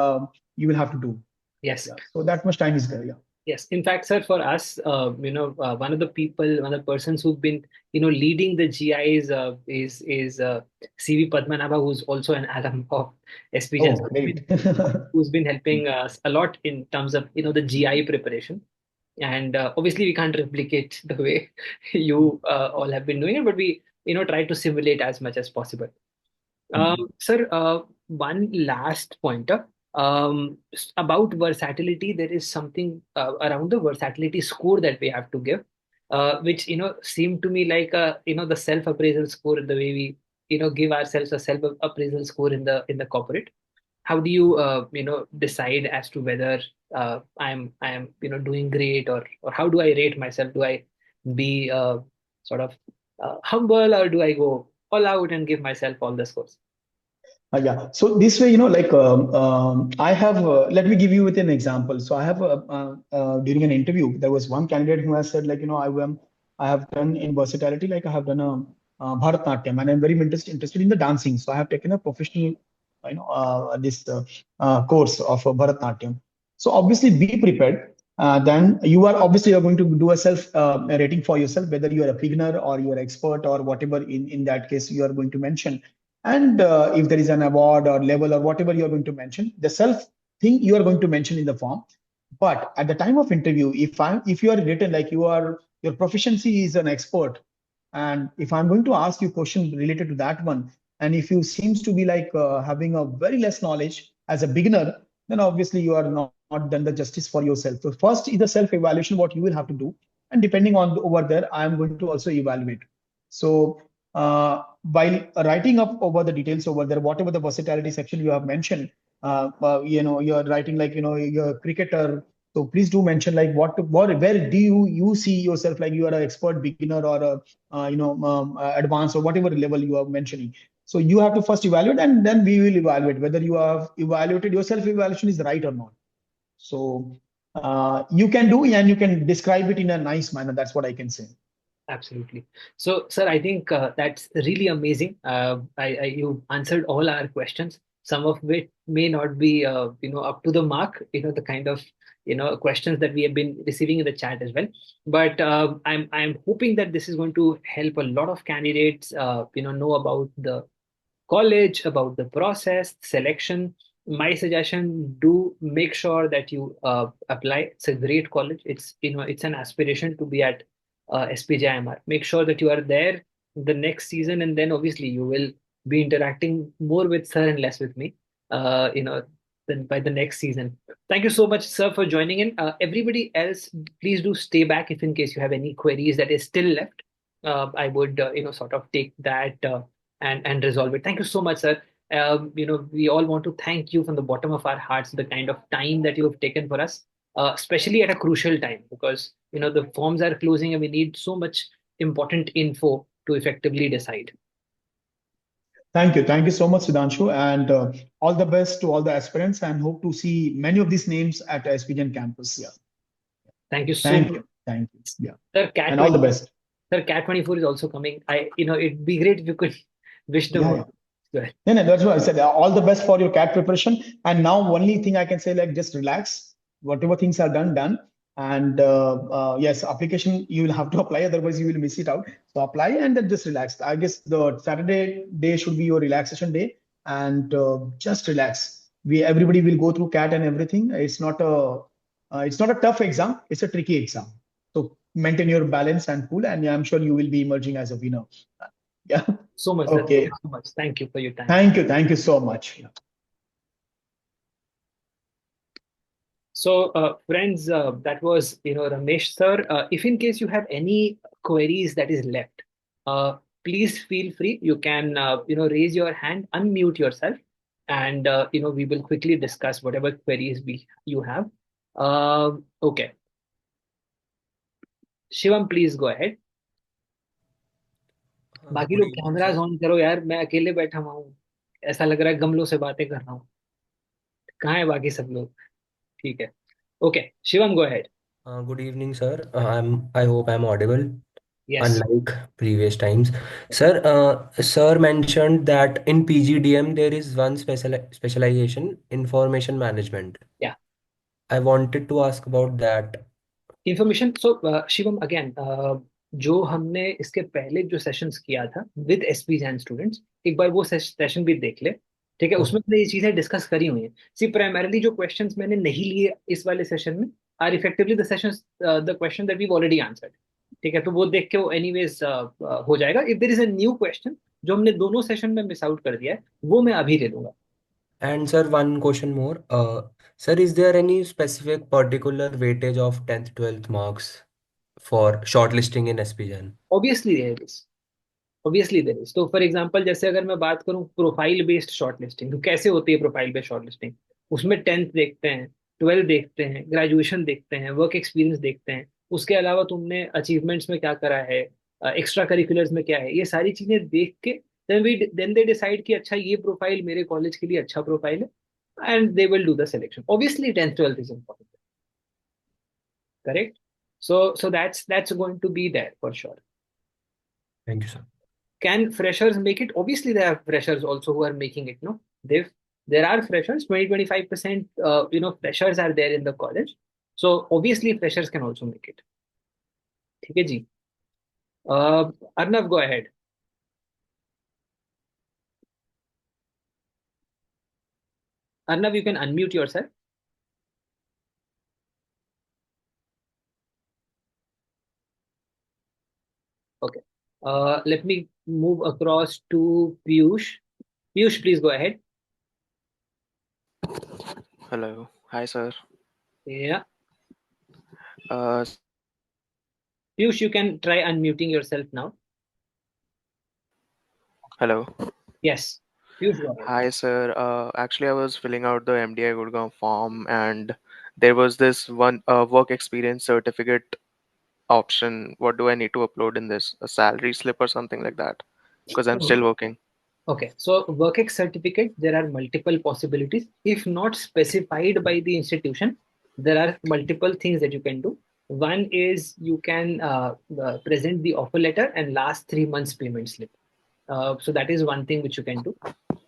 you will have to do. Yes. Yeah. So that much time is there. Yeah. Yes, in fact, sir, for us, one of the persons who've been, leading the GIs is CV Padmanabha, who's also an alum of SPJIMR, Oh, great. who's been helping us a lot in terms of, the GI preparation. And obviously, we can't replicate the way you all have been doing it, but we, try to simulate as much as possible. Sir, one last pointer about versatility. There is something around the versatility score that we have to give, which seemed to me like the self appraisal score, the way we give ourselves a self appraisal score in the corporate. How do you decide as to whether I'm doing great, or how do I rate myself? Do I be sort of humble, or do I go all out and give myself all the scores? Yeah. So this way, I have, let me give you with an example. So I have, during an interview, there was one candidate who has said, like, I have done in versatility, like I have done a Bharatnatyam, and I'm very interested in the dancing. So I have taken a professional, this course of Bharatnatyam. So obviously be prepared. Then you're going to do a self rating for yourself, whether you are a beginner or you are expert or whatever in that case you are going to mention. And if there is an award or level or whatever you are going to mention, the self thing you are going to mention in the form. But at the time of interview, if you are written like your proficiency is an expert, and if I'm going to ask you question related to that one, and if you seems to be like having a very less knowledge as a beginner, then obviously you are not done the justice for yourself. So first is the self evaluation what you will have to do, and depending on over there, I am going to also evaluate. So while writing up over the details over there, whatever the versatility section you have mentioned, you're writing like, you're a cricketer. So please do mention like where do you see yourself, like you are an expert, beginner, or a advanced, or whatever level you are mentioning. So you have to first evaluate, and then we will evaluate whether you have evaluated your self evaluation is right or not. So you can do, and you can describe it in a nice manner. That's what I can say. Absolutely. So, sir, I think that's really amazing. You answered all our questions, some of which may not be, up to the mark, the kind of, questions that we have been receiving in the chat as well. But I'm hoping that this is going to help a lot of candidates, know about the college, about the process, selection. My suggestion: do make sure that you apply. It's a great college. It's an aspiration to be at SPJIMR. Make sure that you are there the next season, and then obviously you will be interacting more with sir and less with me. Uh, you know, then by the next season. Thank you so much, sir, for joining in. Everybody else, please do stay back if in case you have any queries that is still left. I would sort of take that. And resolve it. Thank you so much, sir. We all want to thank you from the bottom of our hearts, the kind of time that you have taken for us, especially at a crucial time, because the forms are closing and we need so much important info to effectively decide. Thank you. Thank you so much, Sudhanshu, and all the best to all the aspirants, and hope to see many of these names at SPJN campus. Yeah. Thank you so Thank much, you. Thank you. Yeah. sir. Cat And all the 20, best. sir. Cat 24 is also coming. It'd be great if you could wish them Yeah, all. yeah. Good. No, no, that's what I said. All the best for your CAT preparation. And now, only thing I can say, like, just relax. Whatever things are done, done. And yes, application you will have to apply, otherwise you will miss it out. So apply and then just relax. I guess the Saturday day should be your relaxation day, and just relax. We everybody will go through CAT and everything. It's not a tough exam. It's a tricky exam. So maintain your balance and cool, and yeah, I'm sure you will be emerging as a winner. Yeah. So much, sir. Thank Okay. you so much. Thank you for your time. Thank you. Thank you so much. So, friends, that was Ramesh sir. If in case you have any queries that is left, please feel free. You can raise your hand, unmute yourself, and we will quickly discuss whatever queries you have. Okay, Shivam, please go ahead. बाकी good लोग evening cameras sir. On करो यार, मैं अकेले बैठा हुआ हूँ। ऐसा लग रहा है गमलों से बातें कर रहा हूँ। कहाँ है बाकी सब लोग? ठीक है। Okay, Shivam, go ahead. Good evening sir. I hope I am audible yes. unlike previous times. Sir, sir mentioned that in PGDM there is one specialization, information management. या I wanted to ask about that. Information Shivam again जो हमने इसके पहले जो sessions किया था with SP Jain students, एक बार वो सेशन भी देख ले, ठीक है? उसमें मैंने ये चीजें डिस्कस करी हुई हैं। सी प्राइमरली जो क्वेश्चंस मैंने नहीं लिए इस वाले सेशन में are effectively the sessions, the question that we already answered, ठीक है? तो वो देख के वो एनीवेज हो जाएगा। If there is a new question जो हमने दोनों सेशन में मिस आउट कर दिया है, वो मैं अभी ले लूंगा। And sir, one question more. Sir, is there any specific particular weightage of 10th, 12th marks for shortlisting in SPJN? Obviously there is, obviously there is. तो फॉर एग्जांपल जैसे अगर मैं बात करूं प्रोफाइल बेस्ड शॉर्टलिस्टिंग, तो कैसे होती है प्रोफाइल बेस्ड शॉर्टलिस्टिंग? उसमें 10th देखते हैं, 12 देखते हैं, ग्रेजुएशन देखते हैं, वर्क एक्सपीरियंस देखते हैं, उसके अलावा तुमने अचीवमेंट्स में क्या करा है, एक्स्ट्रा करिकुलर्स में क्या है, ये सारी चीजें देख के देन दे डिसाइड कि अच्छा ये प्रोफाइल मेरे कॉलेज के लिए अच्छा प्रोफाइल है, and they will do the selection. Obviously 10th 12th is important, correct? So that's going to be there for sure. Thank you, sir. Can freshers make it? Obviously, there are freshers also who are making it. No, there are freshers. 20-25%. Freshers are there in the college. So obviously, freshers can also make it. ठीक है जी। Arnav, go ahead. Arnav, you can unmute yourself. Okay. Let me move across to Piyush. Piyush, please go ahead. Hello. Hi, sir. Yeah. Uh, Piyush, you can try unmuting yourself now. Hello. Yes. Piyush, go ahead. Hi, sir. Actually, I was filling out the MDI Gurgaon form, and there was this one work experience certificate option. What do I need to upload in this? A salary slip or something like that? Because I'm still working. Okay, so WorkX certificate, there are multiple possibilities. If not specified by the institution, there are multiple things that you can do. One is you can present the offer letter and last 3 months payment slip. So that is one thing which you can do.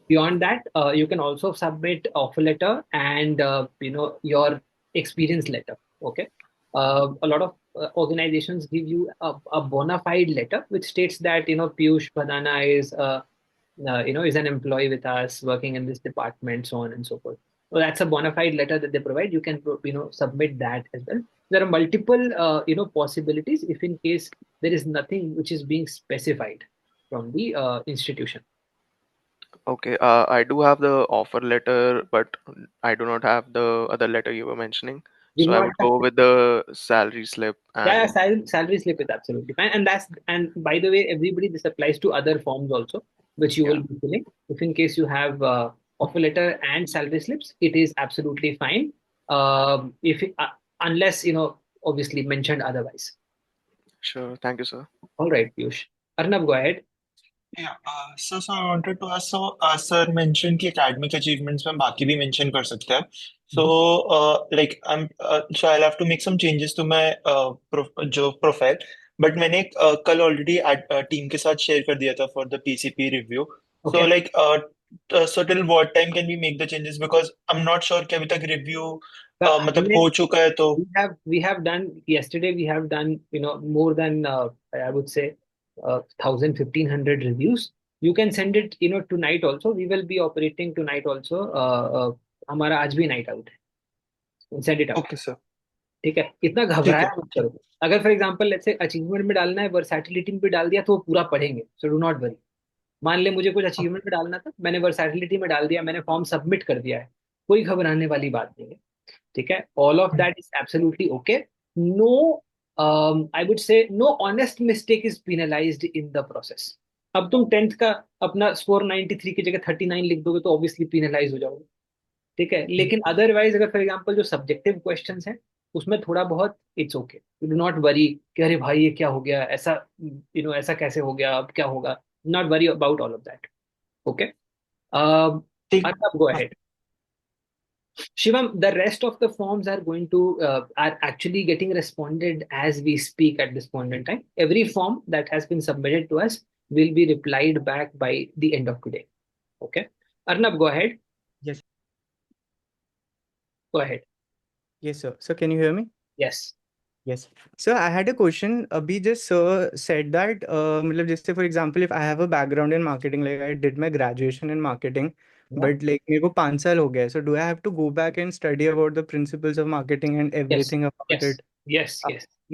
Beyond that, you can also submit offer letter and your experience letter. Okay, a lot of organizations give you a bona fide letter which states that Piyush Badana is an employee with us working in this department, so on and so forth. So that's a bona fide letter that they provide. You can submit that as well. There are multiple possibilities if in case there is nothing which is being specified from the institution. Okay. I do have the offer letter, but I do not have the other letter you were mentioning. Did So I not would go with the salary slip Yeah, and salary slip is absolutely fine. And by the way, everybody, this applies to other forms also, which you yeah. will be filling. If in case you have offer letter and salary slips, it is absolutely fine. If unless obviously mentioned otherwise. Sure. Thank you, sir. All right, Piyush. Arnab, go ahead. Yeah, so I wanted to ask, so sir mentioned कि academic achievements में बाकी भी mention कर सकते हैं. So so I'll have to make some changes to my जो profile. But मैंने कल already team के साथ share कर दिया था for the PCP review. So Okay. so till what time can we make the changes? Because I'm not sure कि अभी तक review मतलब हमने हो चुका है तो. we have done yesterday. We have done more than I would say 1,000-1,500 reviews. You can send it tonight also. We will be operating tonight also. हमारा आज भी night out है. Send it out. Okay, sir. ठीक है, इतना ठीक घबराया है. मत करो। अगर for example let's say achievement में डालना है, वर्सैटिलिटी में भी डाल दिया तो वो पूरा पढ़ेंगे, सो डू नॉट वरी। मान ले मुझे कुछ अचीवमेंट में डालना था, मैंने वर्सैटिलिटी में डाल दिया, मैंने फॉर्म सबमिट कर दिया है, कोई घबराने वाली बात नहीं है। ठीक है, all of that is absolutely okay. No I would say no honest mistake is penalised in the process. अब तुम 10th का अपना स्कोर 93 की जगह 39 लिख दोगे तो ऑब्वियसली पेनलाइज हो जाओगे। ठीक है, लेकिन अदरवाइज अगर फॉर एग्जांपल जो सब्जेक्टिव क्वेश्चंस हैं उसमें थोड़ा बहुत it's okay, do not worry कि अरे भाई ये क्या हो गया, ऐसा ऐसा कैसे हो गया, अब क्या होगा। Not worry about all of that. Okay, ठीक. Arnab, go ahead. Shivam, the rest of the forms are going to are actually getting responded as we speak at this point in time. Every form that has been submitted to us will be replied back by the end of today. Okay, Arnab, go ahead. Yes. Go ahead. Yes, sir. So can you hear me? Yes. Yes. So I had a question. Abhi just sir said that, मतलब जैसे for example, if I have a background in marketing, like I did my graduation in marketing, Yeah. but like मेरे को 5 साल हो गए. So do I have to go back and study about the principles of marketing and Yes, everything about yes, it? yes,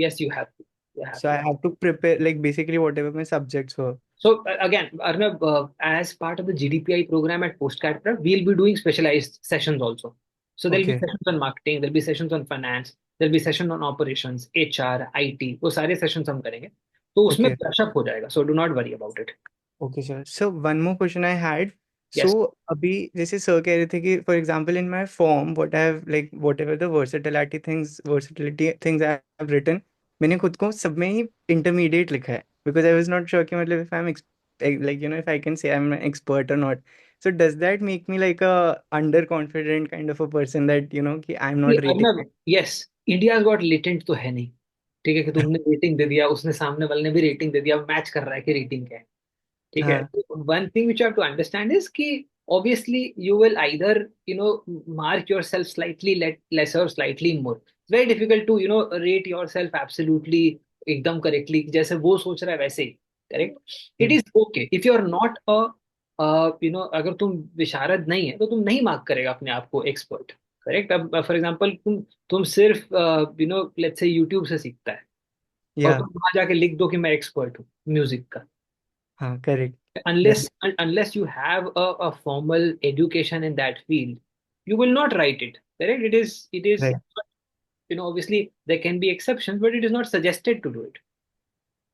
yes, you have to. You have So I to. have to prepare like basically whatever my subjects were. So again, Arnab, as part of the GDPI program at Postcard Prep, we'll be doing specialized sessions also. So there'll be Okay. sessions on marketing, there'll be sessions on finance, there'll be session on operations, HR, IT, वो सारे sessions हम करेंगे. तो उसमें Okay. brush up हो जाएगा. So do not worry about it. Okay, sir. So one more question I had. Yes. So अभी जैसे सर कह रहे थे कि for example in my form what I have like whatever the versatility things I have written, मैंने खुद को सब में ही intermediate लिखा है because I was not sure कि मतलब if I'm like if I can say I'm an expert or not. So does that make me like a underconfident kind of a person that कि I'm See, not rating Arnab, it? yes, India's got latent तो है नहीं. ठीक है कि तुमने rating दे दिया, उसने सामने वाले ने भी रेटिंग दे दिया, मैच कर रहा है कि रेटिंग क्या है. ठीक है. हाँ. One thing which you have to understand is कि obviously you will either mark yourself slightly lesser or slightly more. It's very difficult to rate yourself absolutely एकदम correctly जैसे वो सोच रहा है वैसे ही. Correct. It is okay if you are not a अगर तुम विशारद नहीं है तो तुम नहीं मार्क करेगा अपने आप को एक्सपर्ट. करेक्ट. अब फॉर एग्जांपल तुम सिर्फ लेट्स से यूट्यूब से सीखता है और Yeah. तुम वहां जाके लिख दो कि मैं एक्सपर्ट हूँ म्यूजिक का. हाँ, correct. unless unless you have a formal education in that field, you will not write it. Correct. It is Right. obviously there can be exceptions, but it is not suggested to do it.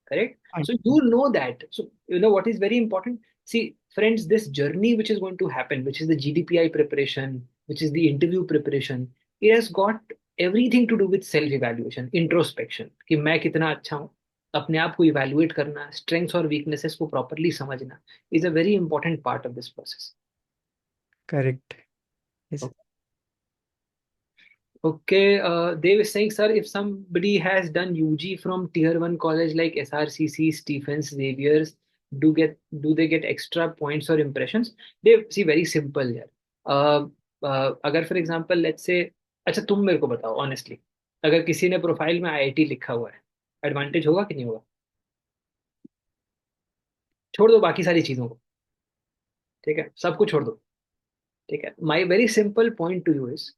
Correct. Fine. So you know that. So what is very important. See, friends, this journey which is going to happen, which is the GDPI preparation, which is the interview preparation, it has got everything to do with self evaluation, introspection. कि मैं कितना अच्छा हूँ, अपने आप को evaluate करना, strengths और वीकनेसेस को प्रॉपरली समझना is a very important part of this process. Correct. Yes. Okay, they were saying, sir, if somebody has done UG from tier 1 college like SRCC, Stephens, Xavier's, do they get extra points or impressions? They see very simple here. अगर for example, let's say, अच्छा तुम मेरे को बताओ honestly, अगर किसी ने profile में IIT लिखा हुआ है, एडवांटेज होगा कि नहीं होगा? छोड़ दो बाकी सारी चीजों को. ठीक है, सब कुछ छोड़ दो. ठीक है. My very simple point two you is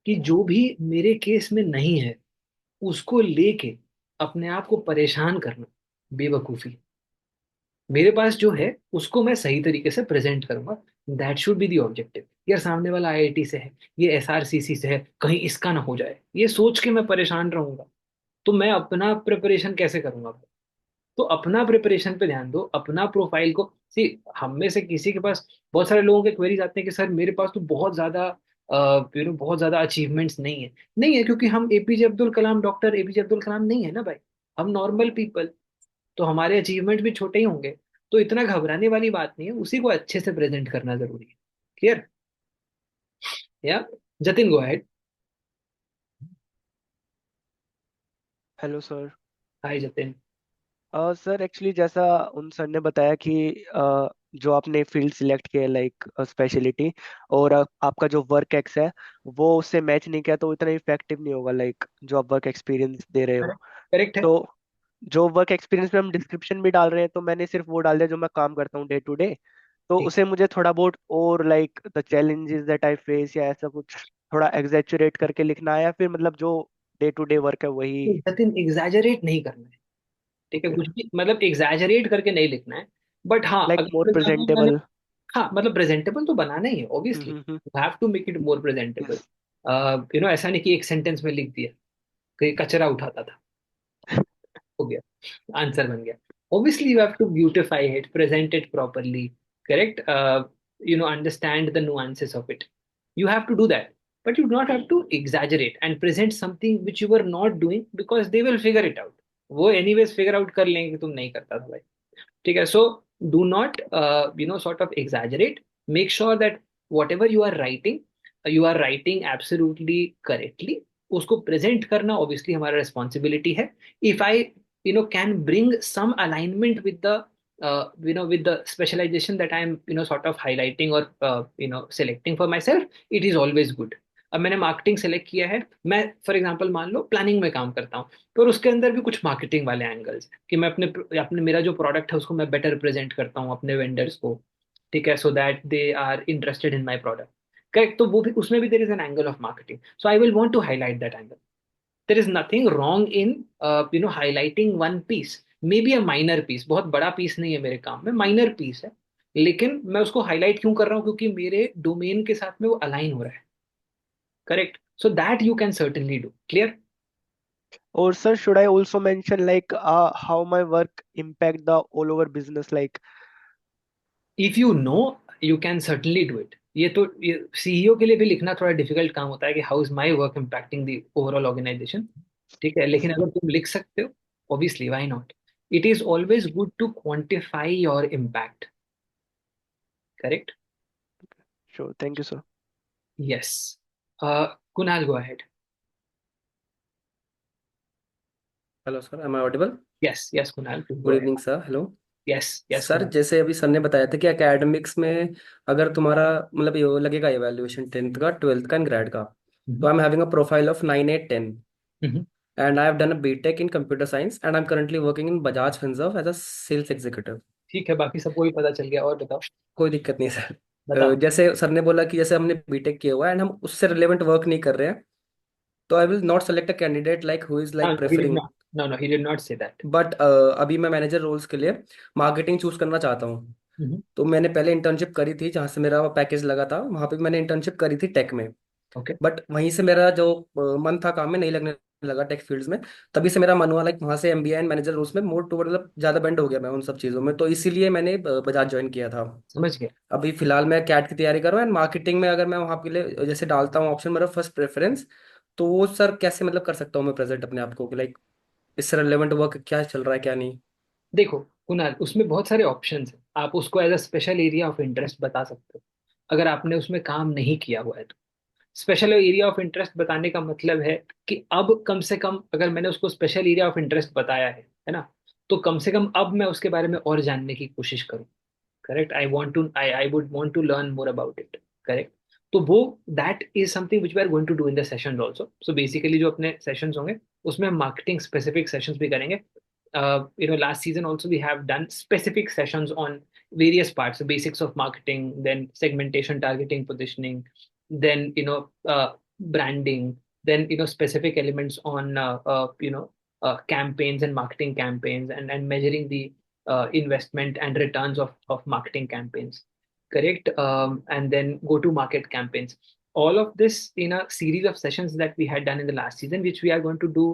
कि जो भी मेरे केस में नहीं है उसको लेके अपने आप को परेशान करना बेवकूफी. मेरे पास जो है उसको मैं सही तरीके से प्रेजेंट करूंगा. That should be the objective. यार सामने वाला आईआईटी से है, ये एसआरसीसी से है, कहीं इसका ना हो जाए, ये सोच के मैं परेशान रहूंगा तो मैं अपना प्रिपरेशन कैसे करूंगा? तो अपना प्रिपरेशन पे ध्यान दो, अपना प्रोफाइल को सी. हम में से किसी के पास बहुत सारे लोगों के क्वेरीज आते हैं कि सर मेरे पास तो बहुत ज्यादा बहुत ज्यादा अचीवमेंट्स नहीं है. नहीं है क्योंकि हम APJ Abdul Kalam, doctor APJ Abdul Kalam नहीं है ना भाई. हम नॉर्मल पीपल, तो हमारे अचीवमेंट भी छोटे ही होंगे. तो इतना घबराने वाली बात नहीं है, उसी को अच्छे से प्रेजेंट करना जरूरी है. Clear? Yeah Jatin go ahead. Hello sir. Hi Jatin. Sir actually जैसा उन सर ने बताया कि जो आपने फील्ड सिलेक्ट किया लाइक स्पेशलिटी और आपका जो वर्क एक्स है वो उससे मैच नहीं किया तो इतना इफेक्टिव नहीं होगा लाइक जो आप वर्क एक्सपीरियंस दे रहे हो. करेक्ट है. तो जो वर्क एक्सपीरियंस में हम डिस्क्रिप्शन भी डाल रहे हैं तो मैंने सिर्फ वो डाल दिया जो मैं काम करता हूँ डे टू डे. तो ठीक. उसे मुझे थोड़ा बहुत और like the challenges that I face या ऐसा कुछ थोड़ा एग्जैचुरेट करके लिखना है या फिर मतलब जो डे टू डे वर्क है वही. जतिन एग्जैजरेट नहीं करना है. ठीक है, ओके. कुछ भी मतलब एग्जैजरेट करके नहीं लिखना है. बट हाँ, लाइक अगर मोर for example मैंने, प्रेजेंटेबल. हाँ मतलब प्रेजेंटेबल तो बनाना ही है obviously. You have to make it more presentable. Yes. ऐसा नहीं कि एक सेंटेंस में लिख दिया कि कचरा उठाता था, हो गया, आंसर बन गया. Obviously you have to beautify it, present it properly. Correct. Understand the nuances of it. You have to do that, but you do not have to exaggerate and present something which you were not doing, because they will figure it out. वो anyways figure out कर लेंगे कि तुम नहीं करता था भाई. ठीक है. So do not sort of exaggerate. Make sure that whatever you are writing absolutely correctly. उसको present करना obviously हमारा responsibility है. If I can bring some alignment with the with the specialization that I'm sort of highlighting or selecting for myself, it is always good. अब मैंने marketing select किया है, मैं for example मान लो planning में काम करता हूँ, पर उसके अंदर भी कुछ मार्केटिंग वाले एंगल्स हैं कि मैं अपने अपने मेरा जो प्रोडक्ट है उसको मैं बेटर रिप्रेजेंट करता हूँ अपने वेंडर्स को, ठीक है, so that they are interested in my product. Correct, तो वो भी उसमें भी there is an angle of marketing, so I will want to highlight that angle. There is nothing wrong in highlighting one piece, may be a minor piece, बहुत बड़ा piece नहीं है मेरे काम में, माइनर पीस है, लेकिन मैं उसको हाईलाइट क्यों कर रहा हूँ, क्योंकि मेरे डोमेन के साथ में वो अलाइन हो रहा है। Correct, so that you can certainly do. Clear? Or sir, should I also mention like how my work impact the all over business? Like, If you know, you can certainly do it. ये तो CEO के लिए भी लिखना थोड़ा difficult काम होता है कि how is my work impacting the overall organisation, ठीक है, लेकिन अगर तुम लिख सकते हो, obviously why not. It is always good to quantify your impact. Correct. sure, thank you, sir. Yes, Kunal go ahead. Hello sir, am I audible? Yes yes Kunal, please go good ahead. Evening sir. Hello yes yes sir, Kunal. जैसे अभी sir ने बताया था कि academics में अगर तुम्हारा मतलब ये लगेगा इवैल्यूएशन 10th का, 12th का एंड ग्रेड का, तो I am having a profile of 9 8 10 and I have done a BTech in computer science and I'm currently working in Bajaj Finserv as a sales executive. ठीक है, बाकी सबको भी पता चल गया, और बताओ। कोई दिक्कत नहीं सर। बताओ। जैसे सर ने बोला कि जैसे हमने बीटेक किया हुआ है एंड हम उससे रिलेवेंट वर्क नहीं कर रहे हैं, तो आई will not select a candidate like who is No, like no, he did preferring. not. No, no, he did not say that. But अभी मैं मैनेजर रोल्स के लिए मार्केटिंग चूज करना चाहता हूँ। Mm-hmm. तो मैंने पहले इंटर्नशिप करी थी, जहाँ से मेरा पैकेज लगा था वहाँ पे मैंने इंटर्नशिप करी थी टेक में। Okay. बट वहीं से मेरा जो मन था काम में नहीं लगने लगा टेक फील्ड्स में। तभी से मेरा मन हुआ लाइक वहाँ से एमबीए एंड मैनेजर रोल्स में मोर टू मतलब ज्यादा बेंड हो गया मैं उन सब चीज़ों में, तो इसीलिए मैंने बजाज ज्वाइन किया था। समझ गया। अभी फिलहाल मैं कैट की तैयारी कर रहा हूँ एंड मार्केटिंग में अगर मैं वहाँ के लिए जैसे डालता हूँ ऑप्शन मेरा फर्स्ट प्रेफरेंस, तो वो सर कैसे मतलब कर सकता हूँ मैं प्रेजेंट अपने आप को कि लाइक इससे रिलेवेंट वर्क क्या चल रहा है क्या नहीं। देखो कुणाल, उसमें बहुत सारे ऑप्शंस हैं, आप उसको as a special area of interest बता सकते हो अगर आपने उसमें काम नहीं किया हुआ है तो। स्पेशल एरिया ऑफ इंटरेस्ट बताने का मतलब है कि अब कम से कम अगर मैंने उसको स्पेशल एरिया ऑफ इंटरेस्ट बताया है ना, तो कम से कम अब मैं उसके बारे में और जानने की कोशिश करूँ। Correct, I would want to learn more about it. Correct, तो वो that is something which we are going to do in the sessions also. So basically जो अपने सेशंस होंगे उसमें हम मार्केटिंग स्पेसिफिक सेशंस भी करेंगे। Last season also we have done specific sessions on various parts, the basics of marketing, then segmentation, targeting, positioning, then branding, then specific elements on campaigns and marketing campaigns, and measuring the investment and returns of marketing campaigns. Correct. And then go to market campaigns, all of this in a series of sessions that we had done in the last season, which we are going to do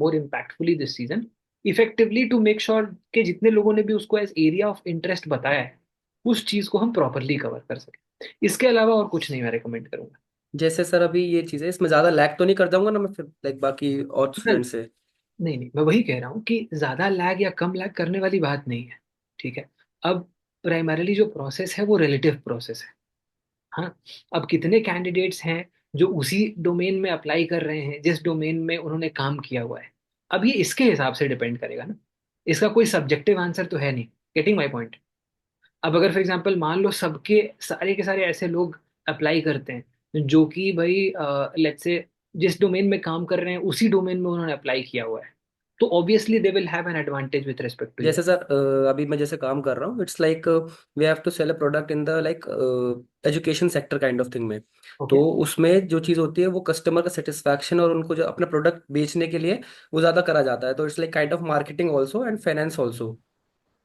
more impactfully this season, effectively to make sure कि जितने लोगों ने भी उसको as area of interest बताया है उस चीज को हम प्रॉपरली कवर कर सके। इसके अलावा और कुछ नहीं मैं रिकमेंड करूंगा। जैसे सर अभी ये चीज़ है, इसमें ज़्यादा लैग तो नहीं कर जाऊंगा ना मैं फिर लाइक बाकी और स्टूडेंट से? नहीं नहीं, मैं वही कह रहा हूँ कि ज्यादा लैग या कम लैग करने वाली बात नहीं है। ठीक है, अब प्राइमरली जो प्रोसेस है वो रिलेटिव प्रोसेस है। हाँ, अब कितने कैंडिडेट्स हैं जो उसी डोमेन में अप्लाई कर रहे हैं जिस डोमेन में उन्होंने काम किया हुआ है, अब ये इसके हिसाब से डिपेंड करेगा ना। इसका कोई सब्जेक्टिव आंसर तो है नहीं। Getting my point? अब अगर फॉर एग्जांपल मान लो सबके सारे के सारे ऐसे लोग अप्लाई करते हैं जो कि भाई लेट्स से जिस डोमेन में काम कर रहे हैं उसी डोमेन में उन्होंने अप्लाई किया हुआ है, तो obviously they will have an advantage with respect to you. जैसे सर अभी मैं जैसे काम कर रहा हूँ, it's like we have to sell a product in the like education sector kind of thing में। ओके। तो उसमें जो चीज़ होती है वो कस्टमर का सेटिस्फैक्शन और उनको जो अपना प्रोडक्ट बेचने के लिए वो ज़्यादा करा जाता है, तो it's like kind of marketing also and finance also.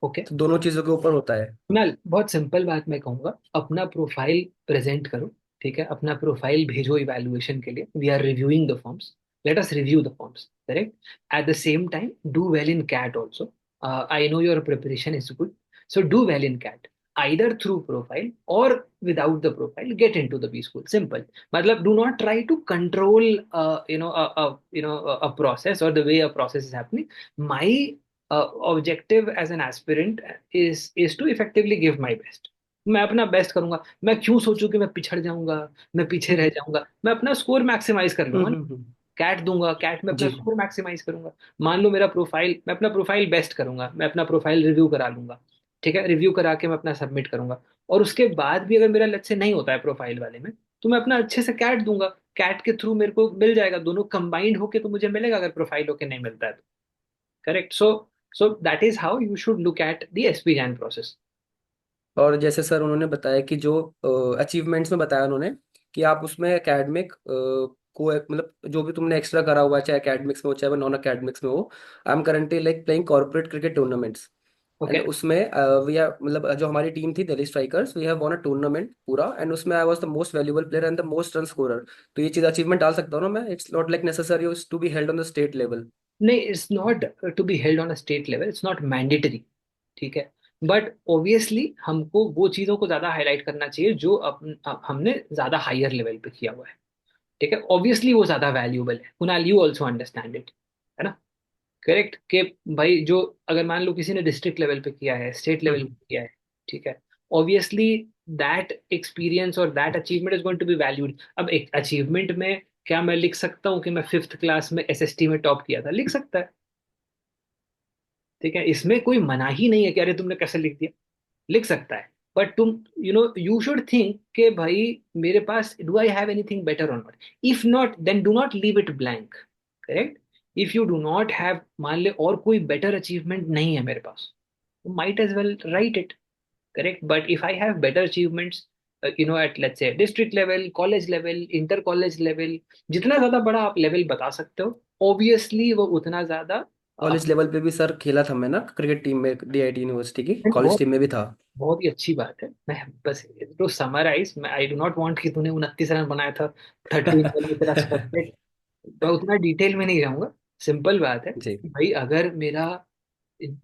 Okay तो दोनों चीज़ों के ऊपर होता है। कुणाल, बहुत सिंपल बात मैं कहूंगा, अपना प्रोफाइल प्रेजेंट करो। ठीक है, अपना प्रोफाइल भेजो इवैल्यूएशन के लिए, we are reviewing the forms, let us review the forms. Correct, at the same time do well in CAT also. I know your preparation is good, so do well in CAT, either through profile or without the profile, get into the B school. Simple. मतलब do not try to control a process or the way a process is happening. My objective as an aspirant is to effectively give my best. मैं अपना best करूंगा, मैं क्यों सोचूं कि मैं पिछड़ जाऊंगा, मैं पीछे रह जाऊंगा, मैं अपना स्कोर मैक्सिमाइज कर लूंगा ना। हम्म। कैट दूंगा, कैट में अपना जी। स्कोर मैक्सिमाइज करूंगा। मान लो मेरा प्रोफाइल, मैं अपना प्रोफाइल बेस्ट करूंगा, मैं अपना प्रोफाइल रिव्यू करा लूंगा। ठीक है, रिव्यू करा के मैं अपना सबमिट करूंगा, और उसके बाद भी अगर मेरा लक्ष्य नहीं होता है प्रोफाइल वाले में, तो मैं अपना अच्छे से कैट दूंगा, कैट के थ्रू मेरे को मिल जाएगा, दोनों कंबाइंड होके तो मुझे मिलेगा, अगर प्रोफाइल होके नहीं मिलता है तो। Correct. So that is how you should look at the SP Jain process. और जैसे सर उन्होंने बताया कि जो अचीवमेंट्स में बताया उन्होंने कि आप उसमें एकेडमिक को मतलब जो भी तुमने एक्स्ट्रा करा हुआ है, चाहे एकेडमिक्स में हो चाहे नॉन एकेडमिक्स में हो। I am currently like playing corporate cricket tournaments. And okay. उसमें वी आर मतलब जो हमारी टीम थी Delhi strikers, we have won a tournament पूरा, एंड उसमें I was the most valuable player and the most run scorer. तो ये चीज अचीवमेंट डाल सकता हूँ ना मैं? It's not like necessary to be held on the state level. नहीं, it's not to be held on a state level, it's not mandatory. ठीक है। बट ऑब्वियसली हमको वो चीजों को ज्यादा हाईलाइट करना चाहिए जो हमने ज्यादा हायर लेवल पे किया हुआ है। ठीक है, ऑब्वियसली वो ज्यादा वैल्यूएबल है, Kunal you also understand it, है ना? करेक्ट कि भाई जो, अगर मान लो किसी ने डिस्ट्रिक्ट लेवल पे किया है, स्टेट लेवल पे किया है, ठीक है, ऑब्वियसली दैट एक्सपीरियंस और that achievement is going to be valued. अब एक अचीवमेंट में क्या मैं लिख सकता हूँ कि मैं 5th क्लास में एसएसटी में टॉप किया था? लिख सकता है। ठीक है, इसमें कोई मनाही नहीं है कि अरे तुमने कैसे लिख दिया, लिख सकता है। बट तुम यू शुड थिंक कि भाई मेरे पास, do I have anything better और not? If not, then do not leave it blank. Correct. If you do not have, मान ले और कोई बेटर अचीवमेंट नहीं है मेरे पास, might as well write it. Correct. But if I have better achievements, at let's say district level, college level, inter college level, जितना ज्यादा बड़ा आप लेवल बता सकते हो, ऑब्वियसली वो उतना ज्यादा कॉलेज लेवल पे भी सर खेला था मैं ना, क्रिकेट टीम में डीआईटी यूनिवर्सिटी की कॉलेज बहुत टीम में भी था। बहुत ही अच्छी बात है। मैं बस टू समराइज, मैं आई डू नॉट वांट कि तूने 29 रन बनाया था 13 बॉल में तेरा स्ट्राइक रेट, मैं उतना डिटेल में नहीं जाऊंगा। सिंपल बात है जी। कि भाई अगर मेरा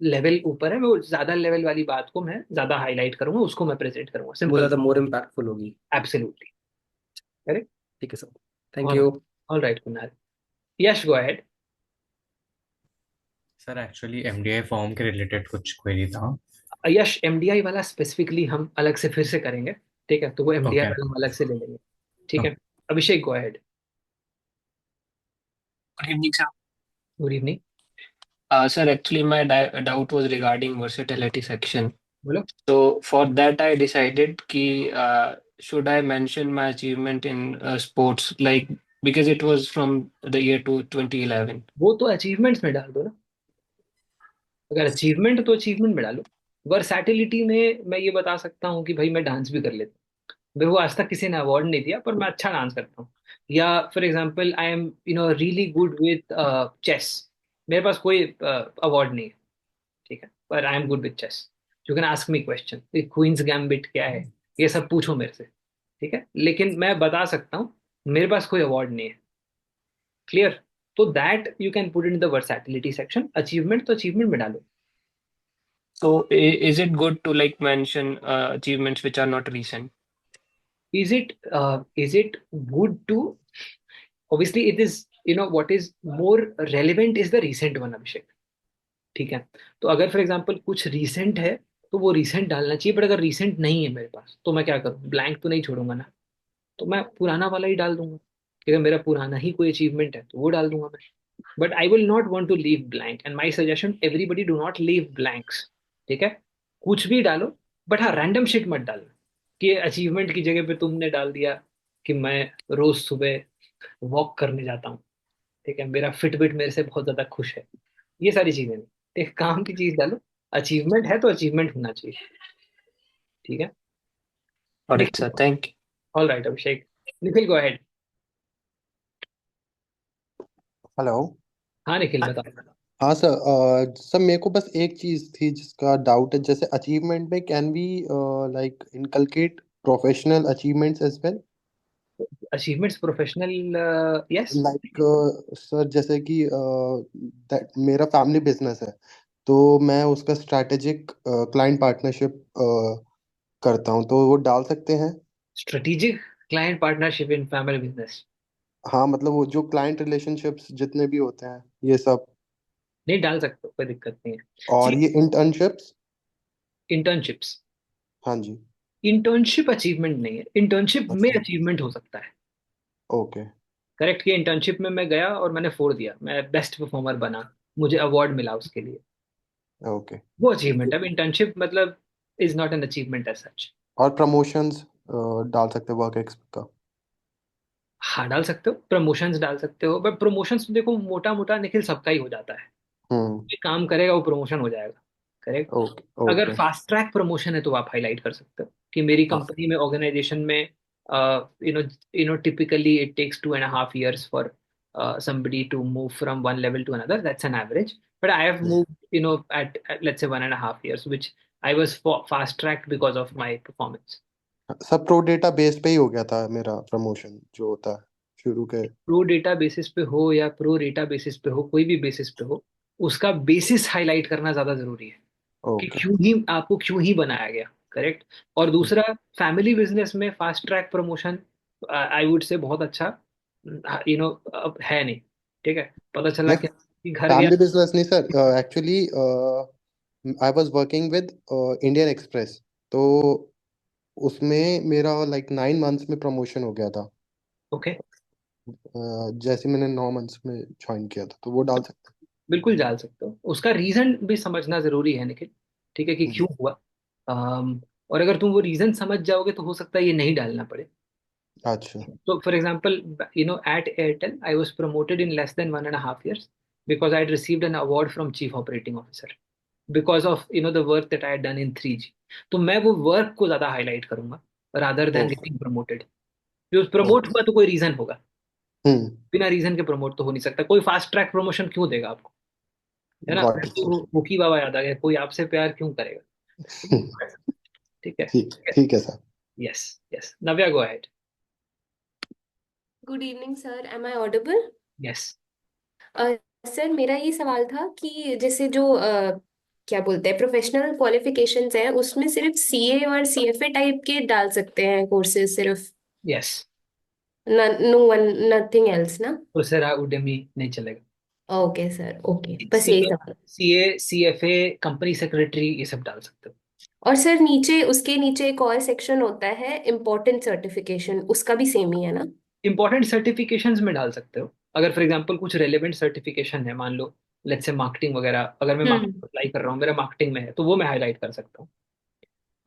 लेवल ऊपर है, मैं वो ज्यादा लेवल वाली बात को मैं ज्यादा हाईलाइट करूंगा, उसको मैं प्रेजेंट करूंगा। वो सिंपल। ज्यादा मोर इम्पैक्टफुल होगी। एब्सोल्युटली। करेक्ट। ठीक है sir. Thank all you. All right Kunal. Yash go ahead. Sir actually MDI form के रिलेटेड कुछ क्वेरी था। यश, एमडीआई वाला स्पेसिफिकली हम अलग से फिर से करेंगे। ठीक है, तो वो एमडीआई ओके। वाला हम अलग से ले लेंगे। ठीक है। Abhishek go ahead. Good evening, sir. Good evening. Sir, actually, my doubt was regarding versatility section. बोलो। So for that, I decided कि should I mention my achievement in sports, like because it was from the year to 2011. वो तो achievements में डाल दो ना। अगर achievement तो अचीवमेंट में डालो। वर्सैटिलिटी में मैं ये बता सकता हूँ कि भाई मैं डांस भी कर लेता हूँ, मेरे को आज तक किसी ने अवार्ड नहीं दिया पर मैं अच्छा डांस करता हूँ। या for example I am really good with chess, मेरे पास कोई अवार्ड नहीं है, ठीक है, पर I am good with chess. You can ask me question, queen's gambit क्या है, ये सब पूछो मेरे से। ठीक है, लेकिन मैं बता सकता हूँ मेरे पास कोई अवार्ड नहीं है। क्लियर? तो that you can put in the versatility section. Achievement तो अचीवमेंट में डालो। So is it good to like mention achievements which are not recent? Is it good to, obviously it is, what is more relevant is the recent one, Abhishek। ठीक है, तो अगर for example कुछ recent है तो वो recent डालना चाहिए, बट अगर रीसेंट नहीं है मेरे पास तो मैं क्या करूँ? ब्लैंक तो नहीं छोड़ूंगा ना, तो मैं पुराना वाला ही डाल दूंगा कि अगर मेरा पुराना ही कोई अचीवमेंट है तो वो डाल दूंगा मैं। But I will not want to leave blank, and my suggestion, everybody do not leave blanks. ठीक है, कुछ भी डालो, बट हाँ रैंडम शिट मत डालो कि अचीवमेंट की जगह पे तुमने डाल दिया कि मैं रोज सुबह वॉक करने जाता हूँ। ठीक है, मेरा फिटबिट मेरे से बहुत ज्यादा खुश है। ये सारी चीजें नहीं, एक काम की चीज डालो। अचीवमेंट है तो अचीवमेंट होना चाहिए। ठीक है। Got it, Nikhil. sir. Thank you. All right Abhishek. Nikhil go ahead. Hello. हाँ निखिल बताओ। हाँ सर, सर मेरे को बस एक चीज थी जिसका डाउट है, जैसे अचीवमेंट में can we like inculcate professional achievements as well? Achievements professional, yes. Like sir जैसे कि मेरा फैमिली बिजनेस है, तो मैं उसका स्ट्रैटेजिक क्लाइंट पार्टनरशिप करता हूँ, तो वो डाल सकते हैं? Strategic client partnership in family business? हाँ मतलब वो जो क्लाइंट रिलेशनशिप्स जितने भी होते हैं ये सब। नहीं, डाल सकते हो, कोई दिक्कत नहीं है। और सी, ये इंटर्नशिप्स? इंटर्नशिप्स, हाँ जी। इंटर्नशिप अचीवमेंट नहीं है, इंटर्नशिप में अच्छा। अचीवमेंट हो सकता है। ओके। करेक्ट, कि इंटर्नशिप में मैं गया और मैंने फोड़ दिया, मैं बेस्ट परफॉर्मर बना, मुझे अवार्ड मिला उसके लिए, ओके। वो अचीवमेंट है। अब इंटर्नशिप मतलब is not an achievement as such. और प्रमोशंस डाल सकते हैं वर्क एक्स का? हाँ डाल सकते हो, प्रमोशंस डाल सकते हो, बट प्रमोशंस तो देखो मोटा मोटा निखिल सबका ही हो जाता है, हम्म। जो काम करेगा वो प्रमोशन हो जाएगा, करेक्ट। ओके अगर ओके। फास्ट ट्रैक प्रमोशन है तो आप हाईलाइट कर सकते हो कि मेरी हाँ। कंपनी में, ऑर्गेनाइजेशन में, you know typically it takes 2.5 years for somebody to move from one level to another. That's an average. But I have moved, at let's say 1.5 years, which I was fast tracked because of my performance. सब pro data base पे ही हो गया था मेरा promotion जो होता है शुरू के। प्रो डेटा बेसिस पे हो या प्रो डेटा बेसिस पे हो, कोई भी बेसिस पे हो, उसका बेसिस हाईलाइट करना ज्यादा जरूरी है कि ओके। क्यों ही बनाया गया, करेक्ट। और दूसरा, फैमिली बिजनेस में fast track promotion I would से बहुत अच्छा, है नहीं, ठीक है। पता चला मैं कि घर गया। फैमिली बिजनेस नहीं sir, actually I was working with Indian express, तो उसमें मेरा लाइक 9 मंथ्स में प्रमोशन हो गया था। ओके, जैसे मैंने 9 मंथ्स में ज्वाइन किया था, तो वो डाल सकते बिल्कुल डाल सकते हो, उसका रीजन भी समझना जरूरी है निखिल, ठीक है, कि हैं जी। क्यों हुआ। और अगर तुम वो रीजन समझ जाओगे तो हो सकता है ये नहीं डालना पड़े। अच्छा। So, for example, at Airtel, I was promoted in less than 1.5 years because I had received an award from Chief Operating Officer because of the work that I had done in 3G. तो मैं वो work को ज्यादा highlight करूंगा rather than okay getting promoted. जो promote okay. हुआ तो कोई रीजन होगा, हम्म। बिना रीजन के प्रमोट तो हो नहीं सकता। कोई फास्ट ट्रैक प्रमोशन क्यों देगा आपको, है ना। गॉट इट तो सर। मुकी बाबा याद आ गया, कोई आपसे प्यार क्यों करेगा, ठीक है। ठीक ठीक है sir. Yes, yes, Navya go ahead. Good evening sir, am I audible? Yes, sir मेरा ये सवाल था कि जैसे जो क्या बोलते हैं प्रोफेशनल क्वालिफिकेशंस हैं, उसमें सिर्फ सीए और सीएफए टाइप के डाल सकते हैं कोर्सेज सिर्फ, yes, no one nothing else ना? coursera udemy नहीं चलेगा। ओके सर, ओके, बस यही सीए, सवाल। सीएफए, कंपनी सेक्रेटरी, ये सब डाल सकते हो। और सर नीचे, उसके नीचे एक और सेक्शन होता है इम्पोर्टेंट सर्टिफिकेशन, उसका भी सेम ही है ना? इंपॉर्टेंट सर्टिफिकेशंस में डाल सकते हो, अगर फॉर एग्जांपल कुछ रेलेवेंट सर्टिफिकेशन है, मान लो लेट्स से मार्केटिंग वगैरह, अगर मैं हम्म। मार्केटिंग अप्लाई कर रहा हूँ, मेरा मार्केटिंग में है, तो वो मैं हाईलाइट कर सकता हूँ।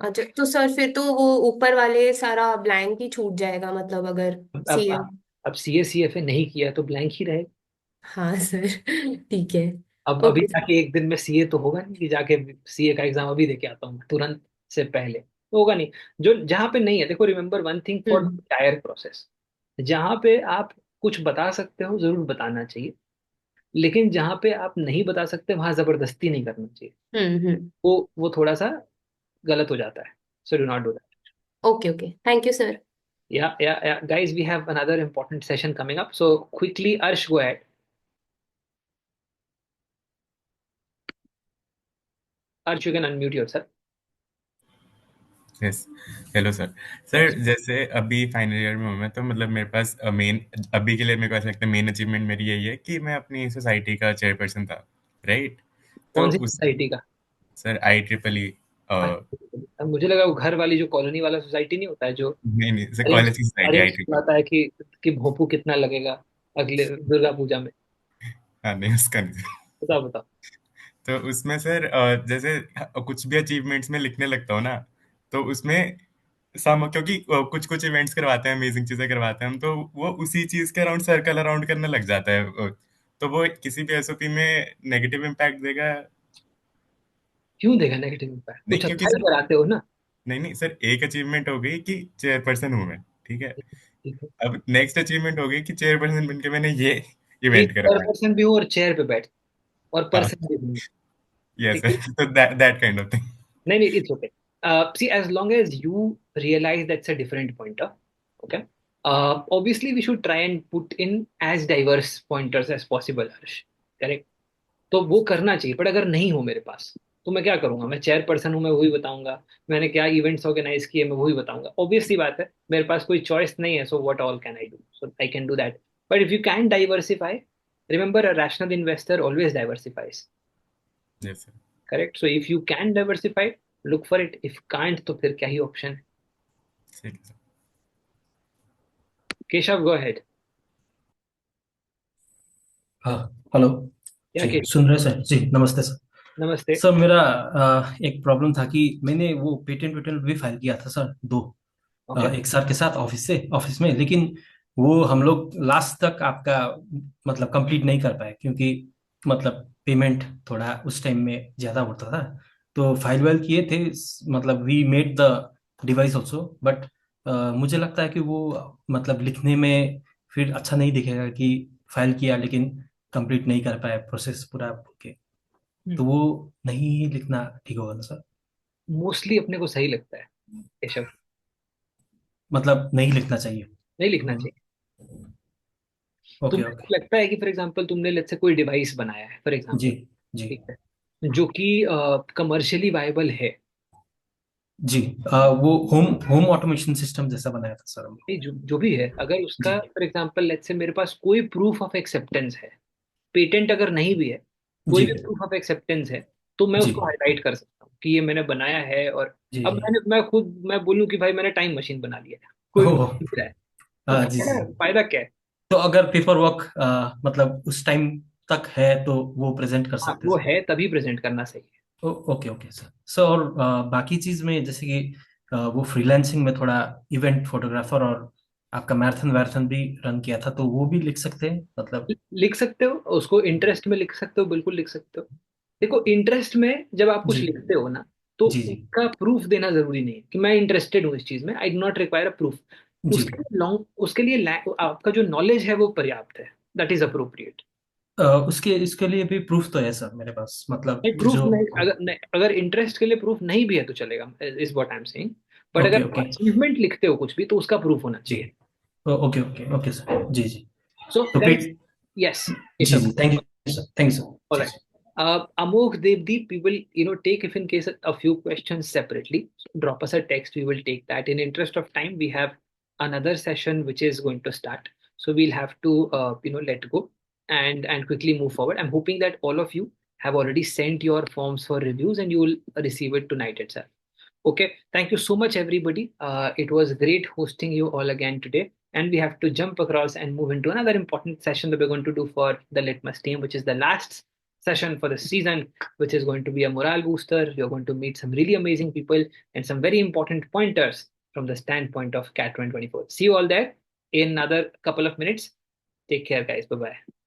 अच्छा, तो सर फिर तो वो ऊपर वाले सारा ब्लैंक ही छूट जाएगा, मतलब अगर अब अब सीए। अब, अब सीए सीएफए नहीं किया तो ब्लैंक ही रहेगा। हाँ सर ठीक है। अब अभी ओके सर। जाके एक दिन में सीए तो होगा नहीं कि जाके सीए का एग्जाम अभी देके आता हूँ तुरंत से पहले, तो होगा नहीं। जो जहाँ पे नहीं है, देखो remember one thing for hmm tyre process, जहाँ पे आप कुछ बता सकते हो जरूर बताना चाहिए, लेकिन जहाँ पे आप नहीं बता सकते वहां जबरदस्ती नहीं करना चाहिए। हम्म। वो थोड़ा सा गलत हो जाता है, so do not do that. Okay okay, thank you sir. Yeah, guys, we have another important session coming up, so quickly Arsh, go ahead. Arsh, you can unmute yourself. Yes. Hello sir. Sir Yes. जैसे अभी final year में हूँ मैं, तो मतलब मेरे पास main, अभी के लिए मेरे को ऐसा लगता है मेन अचीवमेंट मेरी यही है कि मैं अपनी सोसाइटी का चेयरपर्सन था, राइट। तो कौन सी उस सोसाइटी का? सर IEEE अब मुझे लगा वो घर वाली जो कॉलोनी वाला सोसाइटी नहीं होता है, जो नहीं नहीं सर, अरेंज कॉलेज की सोसाइटी अरेंज IEEE। आता है कि भोपू कितना लगेगा अगले दुर्गा पूजा में। हाँ नहीं, उसका नहीं। बताओ बताओ। तो उसमें सर जैसे कुछ भी अचीवमेंट्स में लिखने लगता हूँ ना, तो उसमें क्योंकि कुछ कुछ इवेंट्स करवाते हैं, अमेजिंग चीजें करवाते हैं हम, तो वो उसी चीज के अराउंड सर्कल अराउंड करने लग जाता है, तो वो किसी भी एसओपी में नेगेटिव इम्पैक्ट देगा। क्यों देगा नेगेटिव इम्पैक्ट, नहीं कुछ क्योंकि अच्छा सर, कराते हो ना। नहीं नहीं सर, एक अचीवमेंट हो गई कि चेयरपर्सन हूँ मैं, ठीक है। ठीक है, अब नेक्स्ट अचीवमेंट हो गई कि चेयरपर्सन बन के मैंने ये कि इवेंट पर करवाया। पर्सन भी हो और चेयर पे बैठ, और हाँ, पर्सन भी नहीं। यस ठीक है, सर, तो दैट काइंड ऑफ थिंग। नहीं नहीं, it's okay. See, as long as you realize that's a different pointer, okay, obviously we should try and put in as diverse pointers as possible, Harsh, correct। तो वो करना चाहिए, but अगर नहीं हो मेरे पास तो मैं क्या करूंगा, मैं चेयर पर्सन हूँ, मैं वही बताऊंगा, मैंने क्या इवेंट्स ऑर्गेनाइज किए मैं वही बताऊंगा, ऑब्वियसली बात है, मेरे पास कोई चॉइस नहीं है, so what all can I do, so I can do that. But if you can diversify, remember a rational investor always diversifies, yes sir. Correct. So if you can diversify, look for it, if can't तो फिर क्या ही option है। ठीक है sir. Keshav, go ahead. हाँ, hello क्या जी, केशव? सुन रहे सर जी, नमस्ते सर। नमस्ते। सर मेरा एक प्रॉब्लम था कि मैंने वो पेटेंट वेटेंट भी फाइल किया था सर, दो ओके। एक सर के साथ ऑफिस में, लेकिन वो हम लोग लास्ट तक आपका मतलब कंप्लीट नहीं कर पाए, क्योंकि मतलब पेमेंट थोड़ा उस टाइम में ज्यादा होता था। तो फाइल वाइल किए थे, मतलब we made the device also, but मुझे लगता है कि वो मतलब लिखने में फिर अच्छा नहीं दिखेगा कि फाइल किया लेकिन कंप्लीट नहीं कर पाए प्रोसेस पूरा के। तो वो नहीं लिखना ठीक होगा ना सर? मोस्टली अपने को सही लगता है केशव, मतलब नहीं लिखना चाहिए। नहीं लिखना चाहिए। ओके तुम्हें ओके। लगता है कि फॉर एग्जांपल तुमने लेट्स से कोई डिवाइस बनाया है फॉर जी एग्जांपल, जी ठीक है, जो कि कमर्शियली वायबल है, जी। वो होम होम ऑटोमेशन सिस्टम जैसा बनाया था सर हम लोग। ये जो भी है, अगर जी उसका फॉर एग्जांपल लेट्स से मेरे पास कोई प्रूफ ऑफ एक्सेप्टेंस है, पेटेंट अगर नहीं भी है, कोई जी भी प्रूफ ऑफ एक्सेप्टेंस है, तो मैं जी उसको हाईलाइट कर सकता हूँ कि ये मैंने बनाया है। और जी अब जी। मैं खुद मैं बोलूँ कि भाई मैंने टाइम मशीन बना लिया है, कोई भी ओह। पूछ रहा है, तो जी जी। फायदा क्या है? तो अगर पेपर वर्क मतलब उस टाइम तक है तो वो प्रेजेंट कर हाँ, सकते हैं वो सर? है तभी प्रेजेंट करना सही है। Okay okay sir. सर और बाकी चीज में जैसे कि वो फ्रीलांसिंग में थोड़ा इवेंट फोटोग्राफर और आपका मैराथन वैराथन भी रन किया था, तो वो भी लिख सकते हैं मतलब? लिख सकते हो उसको, इंटरेस्ट में लिख सकते हो, बिल्कुल लिख सकते हो। देखो, इंटरेस्ट में जब आप कुछ जी लिखते हो ना, तो जी जी उसका प्रूफ देना जरूरी नहीं है कि मैं इंटरेस्टेड हूँ इस चीज में, I do not require a proof. जी। उसके लिए आपका जो नॉलेज है वो पर्याप्त है, दैट इज अप्रोप्रिएट। उसके इसके लिए भी प्रूफ तो है सर मेरे पास, मतलब नहीं, प्रूफ जो। नहीं, अगर इंटरेस्ट के लिए प्रूफ नहीं भी है तो चलेगा, is what I am saying. But okay अगर ओके। अचीवमेंट लिखते हो कुछ भी, तो उसका प्रूफ होना जी। चाहिए। Okay okay okay sir. जी जी। सो तो गाइस, फिर। यस जी केशव। जी, thank you sir, thank you sir. All जी right. जी। Amok, Devdeep, we will, take if in case a few questions separately. Drop us a text. We will take that. In interest of time, we have another session which is going to start. So we'll have to, let go and quickly move forward. I'm hoping that all of you have already sent your forms for reviews and you will receive it tonight itself. Okay. Thank you so much, everybody. It was great hosting you all again today. And we have to jump across and move into another important session that we're going to do for the Litmus team, which is the last session for the season, which is going to be a morale booster. You're going to meet some really amazing people and some very important pointers from the standpoint of CAT 2024. See you all there in another couple of minutes. Take care, guys. Bye bye.